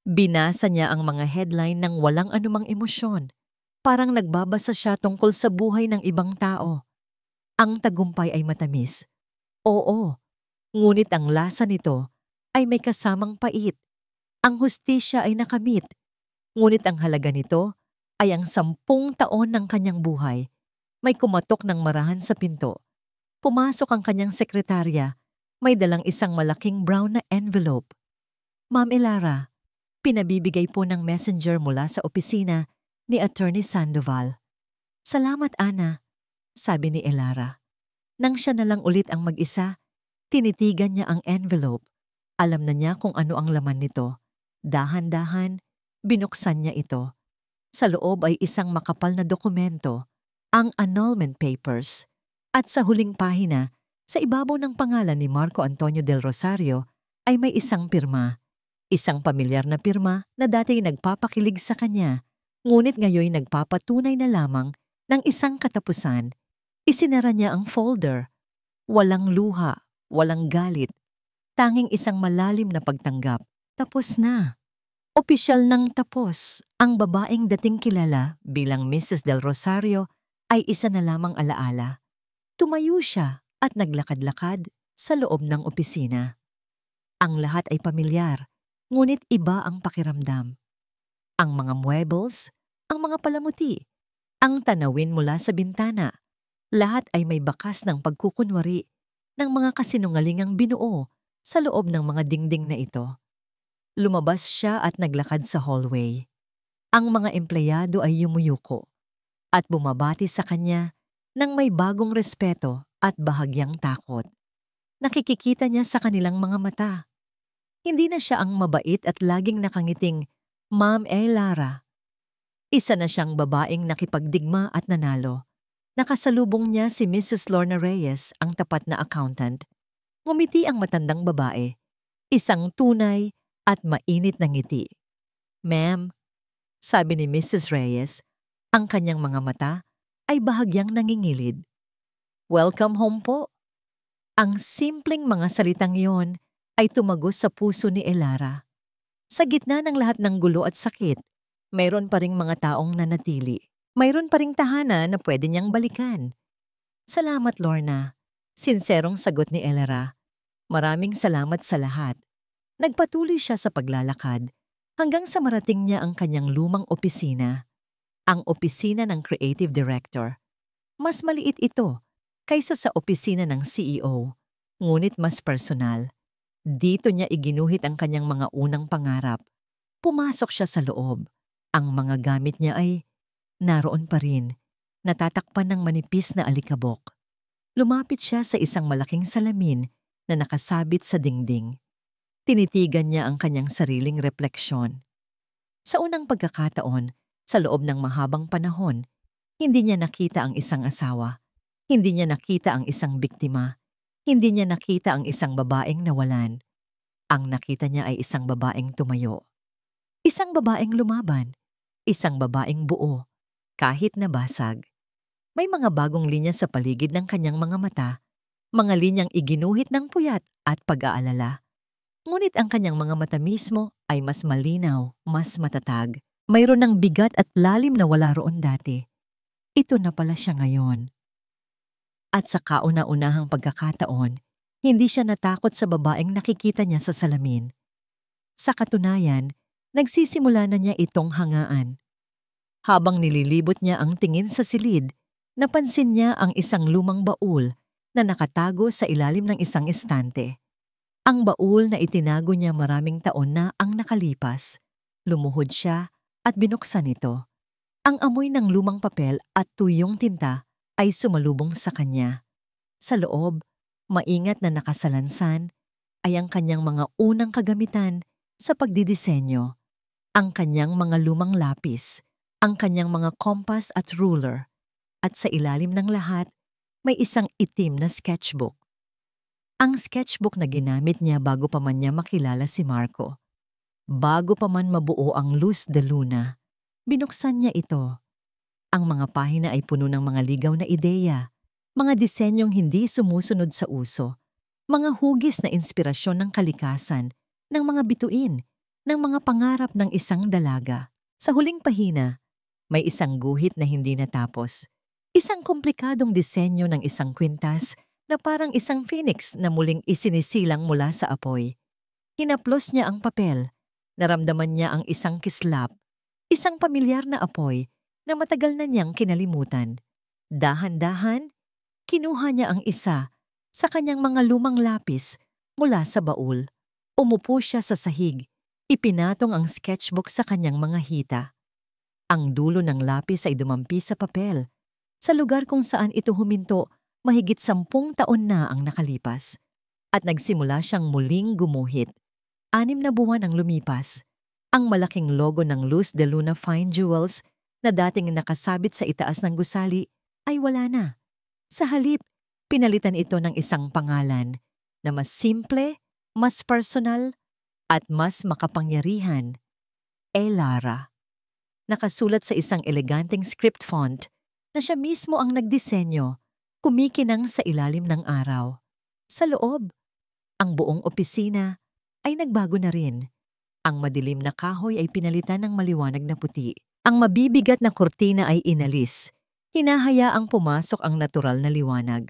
Speaker 1: Binasa niya ang mga headline ng walang anumang emosyon. Parang nagbabasa siya tungkol sa buhay ng ibang tao. Ang tagumpay ay matamis. Oo, ngunit ang lasa nito ay may kasamang pait. Ang hustisya ay nakamit. Ngunit ang halaga nito ay ang 10 taon ng kanyang buhay. May kumatok ng marahan sa pinto. Pumasok ang kanyang sekretarya. May dalang isang malaking brown na envelope. Ma'am Elara, pinabibigay po ng messenger mula sa opisina ni Attorney Sandoval. Salamat, Ana, sabi ni Elara. Nang siya na lang ulit ang mag-isa, tinitigan niya ang envelope. Alam na niya kung ano ang laman nito. Dahan-dahan, binuksan niya ito. Sa loob ay isang makapal na dokumento, ang annulment papers. At sa huling pahina, sa ibabaw ng pangalan ni Marco Antonio del Rosario, ay may isang pirma. Isang pamilyar na pirma na dati nagpapakilig sa kanya, ngunit ngayon nagpapatunay na lamang ng isang katapusan. Isinara niya ang folder. Walang luha, walang galit. Tanging isang malalim na pagtanggap. Tapos na. Opisyal nang tapos. Ang babaeng dating kilala bilang Mrs. Del Rosario ay isa na lamang alaala. Tumayo siya at naglakad-lakad sa loob ng opisina. Ang lahat ay pamilyar, ngunit iba ang pakiramdam. Ang mga muebles, ang mga palamuti, ang tanawin mula sa bintana, lahat ay may bakas ng pagkukunwari ng mga kasinungalingang binuo sa loob ng mga dingding na ito. Lumabas siya at naglakad sa hallway. Ang mga empleyado ay yumuyuko at bumabati sa kanya ng may bagong respeto at bahagyang takot. Nakikikita niya sa kanilang mga mata. Hindi na siya ang mabait at laging nakangiting, Ma'am Elara. Isa na siyang babaeng nakipagdigma at nanalo. Nakasalubong niya si Mrs. Lorna Reyes, ang tapat na accountant. Ngumiti ang matandang babae. Isang tunay at mainit na ngiti. Ma'am, sabi ni Mrs. Reyes, ang kanyang mga mata ay bahagyang nangingilid. Welcome home po. Ang simpleng mga salitang iyon ay tumagos sa puso ni Elara. Sa gitna ng lahat ng gulo at sakit, mayroon pa ring mga taong nanatili. Mayroon pa ring tahanan na pwede niyang balikan. Salamat, Lorna. Sinserong sagot ni Elara. Maraming salamat sa lahat. Nagpatuloy siya sa paglalakad hanggang sa marating niya ang kanyang lumang opisina. Ang opisina ng Creative Director. Mas maliit ito kaysa sa opisina ng CEO, ngunit mas personal. Dito niya iginuhit ang kanyang mga unang pangarap. Pumasok siya sa loob. Ang mga gamit niya ay naroon pa rin, natatakpan ng manipis na alikabok. Lumapit siya sa isang malaking salamin na nakasabit sa dingding. Tinitigan niya ang kanyang sariling refleksyon. Sa unang pagkakataon, sa loob ng mahabang panahon, hindi niya nakita ang isang asawa. Hindi niya nakita ang isang biktima. Hindi niya nakita ang isang babaeng nawalan. Ang nakita niya ay isang babaeng tumayo. Isang babaeng lumaban. Isang babaeng buo, kahit nabasag. May mga bagong linya sa paligid ng kanyang mga mata, mga linyang iginuhit ng puyat at pag-aalala. Ngunit ang kanyang mga mata mismo ay mas malinaw, mas matatag. Mayroon ng bigat at lalim na wala roon dati. Ito na pala siya ngayon. At sa kauna-unahang pagkakataon, hindi siya natakot sa babaeng nakikita niya sa salamin. Sa katunayan, nagsisimula na niya itong hangaan. Habang nililibot niya ang tingin sa silid, napansin niya ang isang lumang baul na nakatago sa ilalim ng isang estante. Ang baul na itinago niya maraming taon na ang nakalipas. Lumuhod siya at binuksan ito. Ang amoy ng lumang papel at tuyong tinta ay sumalubong sa kanya. Sa loob, maingat na nakasalansan, ay ang kanyang mga unang kagamitan sa pagdidisenyo. Ang kanyang mga lumang lapis, ang kanyang mga kompas at ruler, at sa ilalim ng lahat, may isang itim na sketchbook. Ang sketchbook na ginamit niya bago pa man niya makilala si Marco. Bago pa man mabuo ang Luz de Luna, binuksan niya ito. Ang mga pahina ay puno ng mga ligaw na ideya, mga disenyong hindi sumusunod sa uso, mga hugis na inspirasyon ng kalikasan, ng mga bituin, ng mga pangarap ng isang dalaga. Sa huling pahina, may isang guhit na hindi natapos, isang komplikadong disenyo ng isang kwintas na parang isang phoenix na muling isinisilang mula sa apoy. Hinaplos niya ang papel, naramdaman niya ang isang kislap, isang pamilyar na apoy na matagal na niyang kinalimutan. Dahan-dahan, Kinuha niya ang isa sa kanyang mga lumang lapis mula sa baul. Umupo siya sa sahig. Ipinatong ang sketchbook sa kanyang mga hita. Ang dulo ng lapis ay dumampi sa papel. Sa lugar kung saan ito huminto, mahigit 10 taon na ang nakalipas. At nagsimula siyang muling gumuhit. 6 na buwan ang lumipas. Ang malaking logo ng Luz de Luna Fine Jewels na dating nakasabit sa itaas ng gusali ay wala na. Sa halip, pinalitan ito ng isang pangalan na mas simple, mas personal, at mas makapangyarihan. Elara. Nakasulat sa isang eleganteng script font na siya mismo ang nagdisenyo, kumikinang sa ilalim ng araw. Sa loob, ang buong opisina ay nagbago na rin. Ang madilim na kahoy ay pinalitan ng maliwanag na puti. Ang mabibigat na kurtina ay inalis. Hinahayaang pumasok ang natural na liwanag.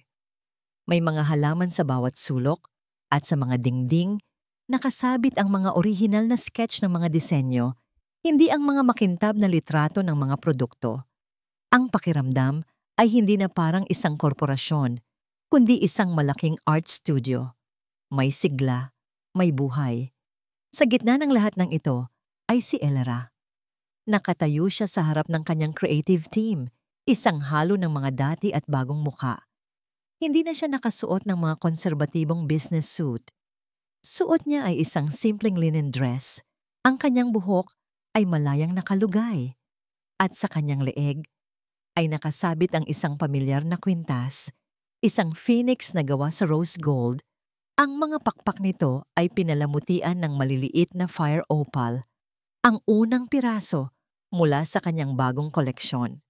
Speaker 1: May mga halaman sa bawat sulok at sa mga dingding nakasabit ang mga orihinal na sketch ng mga disenyo, hindi ang mga makintab na litrato ng mga produkto. Ang pakiramdam ay hindi na parang isang korporasyon, kundi isang malaking art studio. May sigla, may buhay. Sa gitna ng lahat ng ito ay si Elara. Nakatayo siya sa harap ng kanyang creative team, isang halo ng mga dati at bagong mukha. Hindi na siya nakasuot ng mga konserbatibong business suit. Suot niya ay isang simpleng linen dress. Ang kanyang buhok ay malayang nakalugay. At sa kanyang leeg ay nakasabit ang isang pamilyar na kwintas, isang phoenix na gawa sa rose gold. Ang mga pakpak nito ay pinalamutian ng maliliit na fire opal, ang unang piraso mula sa kanyang bagong koleksyon.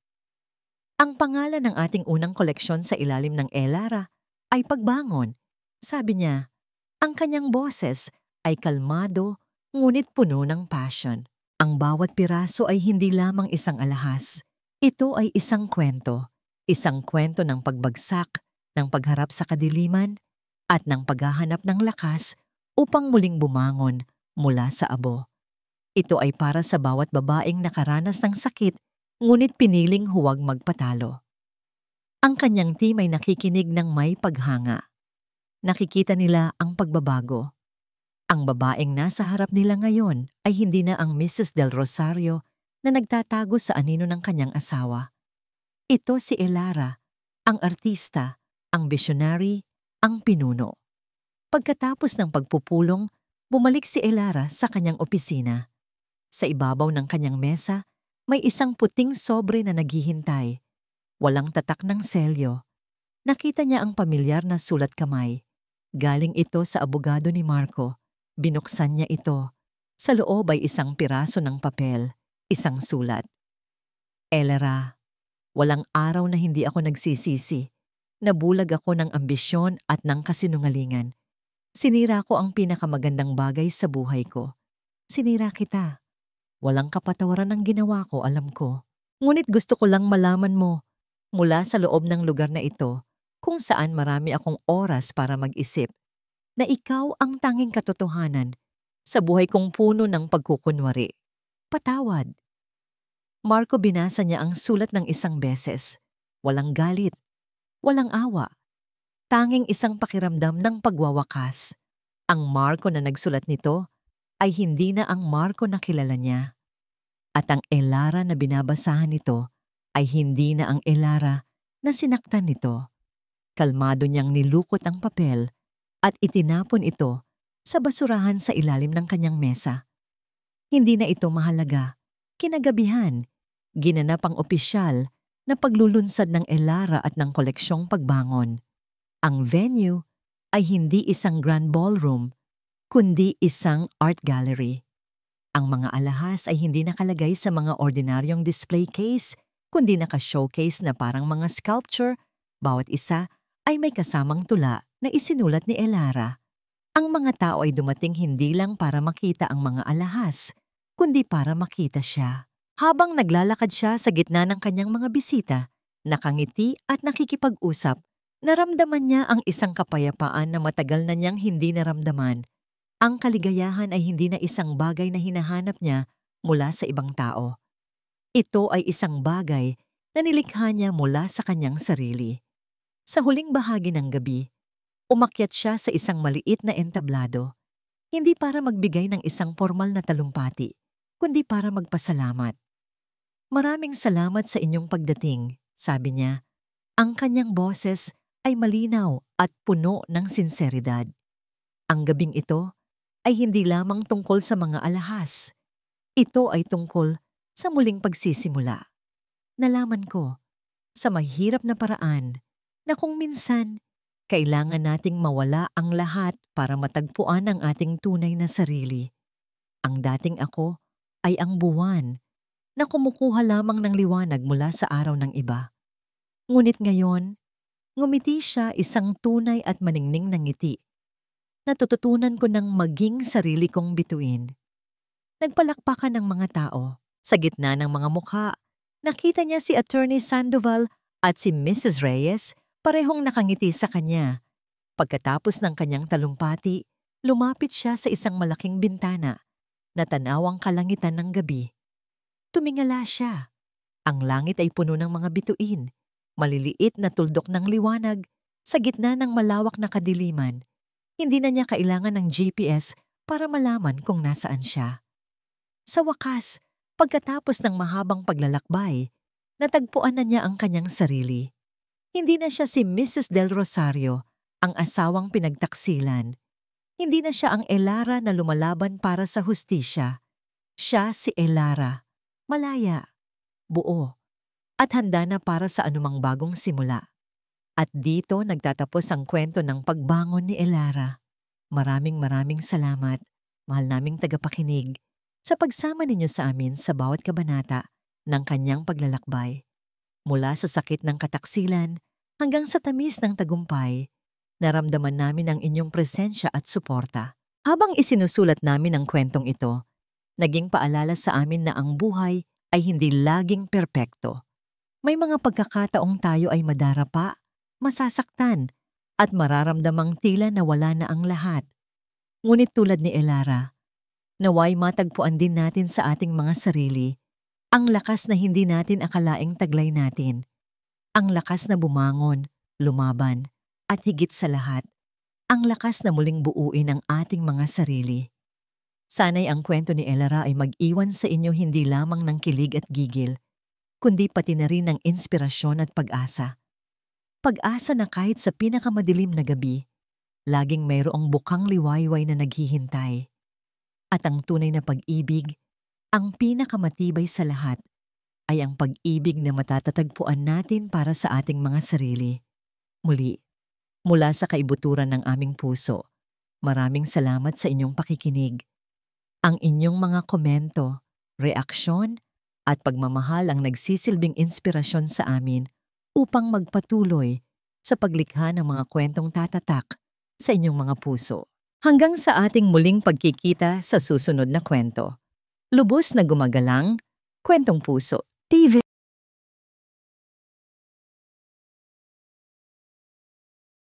Speaker 1: Ang pangalan ng ating unang koleksyon sa ilalim ng Elara ay Pagbangon. Sabi niya, ang kanyang boses ay kalmado ngunit puno ng passion. Ang bawat piraso ay hindi lamang isang alahas. Ito ay isang kwento ng pagbagsak, ng pagharap sa kadiliman, at ng paghahanap ng lakas upang muling bumangon mula sa abo. Ito ay para sa bawat babaeng nakaranas ng sakit ngunit piniling huwag magpatalo. Ang kanyang team ay nakikinig ng may paghanga. Nakikita nila ang pagbabago. Ang babaeng nasa harap nila ngayon ay hindi na ang Mrs. Del Rosario na nagtatago sa anino ng kanyang asawa. Ito si Elara, ang artista, ang visionary, ang pinuno. Pagkatapos ng pagpupulong, bumalik si Elara sa kanyang opisina. Sa ibabaw ng kanyang mesa, may isang puting sobre na naghihintay. Walang tatak ng selyo. Nakita niya ang pamilyar na sulat kamay. Galing ito sa abogado ni Marco. Binuksan niya ito. Sa loob ay isang piraso ng papel, isang sulat. Elara, walang araw na hindi ako nagsisisi. Nabulag ako ng ambisyon at ng kasinungalingan. Sinira ko ang pinakamagandang bagay sa buhay ko. Sinira kita. Walang kapatawaran ang ginawa ko, alam ko. Ngunit gusto ko lang malaman mo, mula sa loob ng lugar na ito, kung saan marami akong oras para mag-isip, na ikaw ang tanging katotohanan sa buhay kong puno ng pagkukunwari. Patawad. Marco, binasa niya ang sulat ng isang beses. Walang galit, walang awa. Tanging isang pakiramdam ng pagwawakas. Ang Marco na nagsulat nito ay hindi na ang Marco na kilala niya. At ang Elara na binabasahan nito ay hindi na ang Elara na sinaktan nito. Kalmado niyang nilukot ang papel at itinapon ito sa basurahan sa ilalim ng kanyang mesa. Hindi na ito mahalaga. Kinagabihan, ginanap ang opisyal na paglulunsad ng Elara at ng koleksyong Pagbangon. Ang venue ay hindi isang grand ballroom, kundi isang art gallery. Ang mga alahas ay hindi nakalagay sa mga ordinaryong display case, kundi naka-showcase na parang mga sculpture. Bawat isa ay may kasamang tula na isinulat ni Elara. Ang mga tao ay dumating hindi lang para makita ang mga alahas, kundi para makita siya. Habang naglalakad siya sa gitna ng kanyang mga bisita, nakangiti at nakikipag-usap, naramdaman niya ang isang kapayapaan na matagal na niyang hindi naramdaman. Ang kaligayahan ay hindi na isang bagay na hinahanap niya mula sa ibang tao. Ito ay isang bagay na nilikha niya mula sa kanyang sarili. Sa huling bahagi ng gabi, umakyat siya sa isang maliit na entablado, hindi para magbigay ng isang formal na talumpati, kundi para magpasalamat. Maraming salamat sa inyong pagdating, sabi niya. Ang kanyang boses ay malinaw at puno ng sinseridad. Ang gabing ito ay hindi lamang tungkol sa mga alahas. Ito ay tungkol sa muling pagsisimula. Nalaman ko sa mahirap na paraan na kung minsan kailangan nating mawala ang lahat para matagpuan ang ating tunay na sarili. Ang dating ako ay ang buwan na kumukuha lamang ng liwanag mula sa araw ng iba. Ngunit ngayon, ngumiti siya isang tunay at maningning na ngiti. Natututunan ko ng maging sarili kong bituin. Nagpalakpakan ng mga tao. Sa gitna ng mga mukha, nakita niya si Attorney Sandoval at si Mrs. Reyes parehong nakangiti sa kanya. Pagkatapos ng kanyang talumpati, lumapit siya sa isang malaking bintana na tanawang kalangitan ng gabi. Tumingala siya. Ang langit ay puno ng mga bituin. Maliliit na tuldok ng liwanag sa gitna ng malawak na kadiliman. Hindi na niya kailangan ng GPS para malaman kung nasaan siya. Sa wakas, pagkatapos ng mahabang paglalakbay, natagpuan na niya ang kanyang sarili. Hindi na siya si Mrs. Del Rosario, ang asawang pinagtaksilan. Hindi na siya ang Elara na lumalaban para sa hustisya. Siya si Elara, malaya, buo, at handa na para sa anumang bagong simula. At dito nagtatapos ang kwento ng pagbangon ni Elara. Maraming salamat, mahal naming tagapakinig, sa pagsama ninyo sa amin sa bawat kabanata ng kanyang paglalakbay. Mula sa sakit ng kataksilan hanggang sa tamis ng tagumpay, naramdaman namin ang inyong presensya at suporta. Habang isinusulat namin ang kwentong ito, naging paalala sa amin na ang buhay ay hindi laging perpekto. May mga pagkakataong tayo ay madarapa, masasaktan, at mararamdamang tila na wala na ang lahat. Ngunit tulad ni Elara, naway matagpuan din natin sa ating mga sarili ang lakas na hindi natin akalaing taglay natin. Ang lakas na bumangon, lumaban, at higit sa lahat, ang lakas na muling buuin ang ating mga sarili. Sana'y ang kwento ni Elara ay mag-iwan sa inyo hindi lamang ng kilig at gigil, kundi pati na rin ng inspirasyon at pag-asa. Pag-asa na kahit sa pinakamadilim na gabi, laging mayroong bukang liwayway na naghihintay. At ang tunay na pag-ibig, ang pinakamatibay sa lahat, ay ang pag-ibig na matatatagpuan natin para sa ating mga sarili. Muli, mula sa kaibuturan ng aming puso, maraming salamat sa inyong pakikinig. Ang inyong mga komento, reaksyon, at pagmamahal ang nagsisilbing inspirasyon sa amin upang magpatuloy sa paglikha ng mga kwentong tatatak sa inyong mga puso. Hanggang sa ating muling pagkikita sa susunod na kwento. Lubos na gumagalang, Kwentong Puso TV.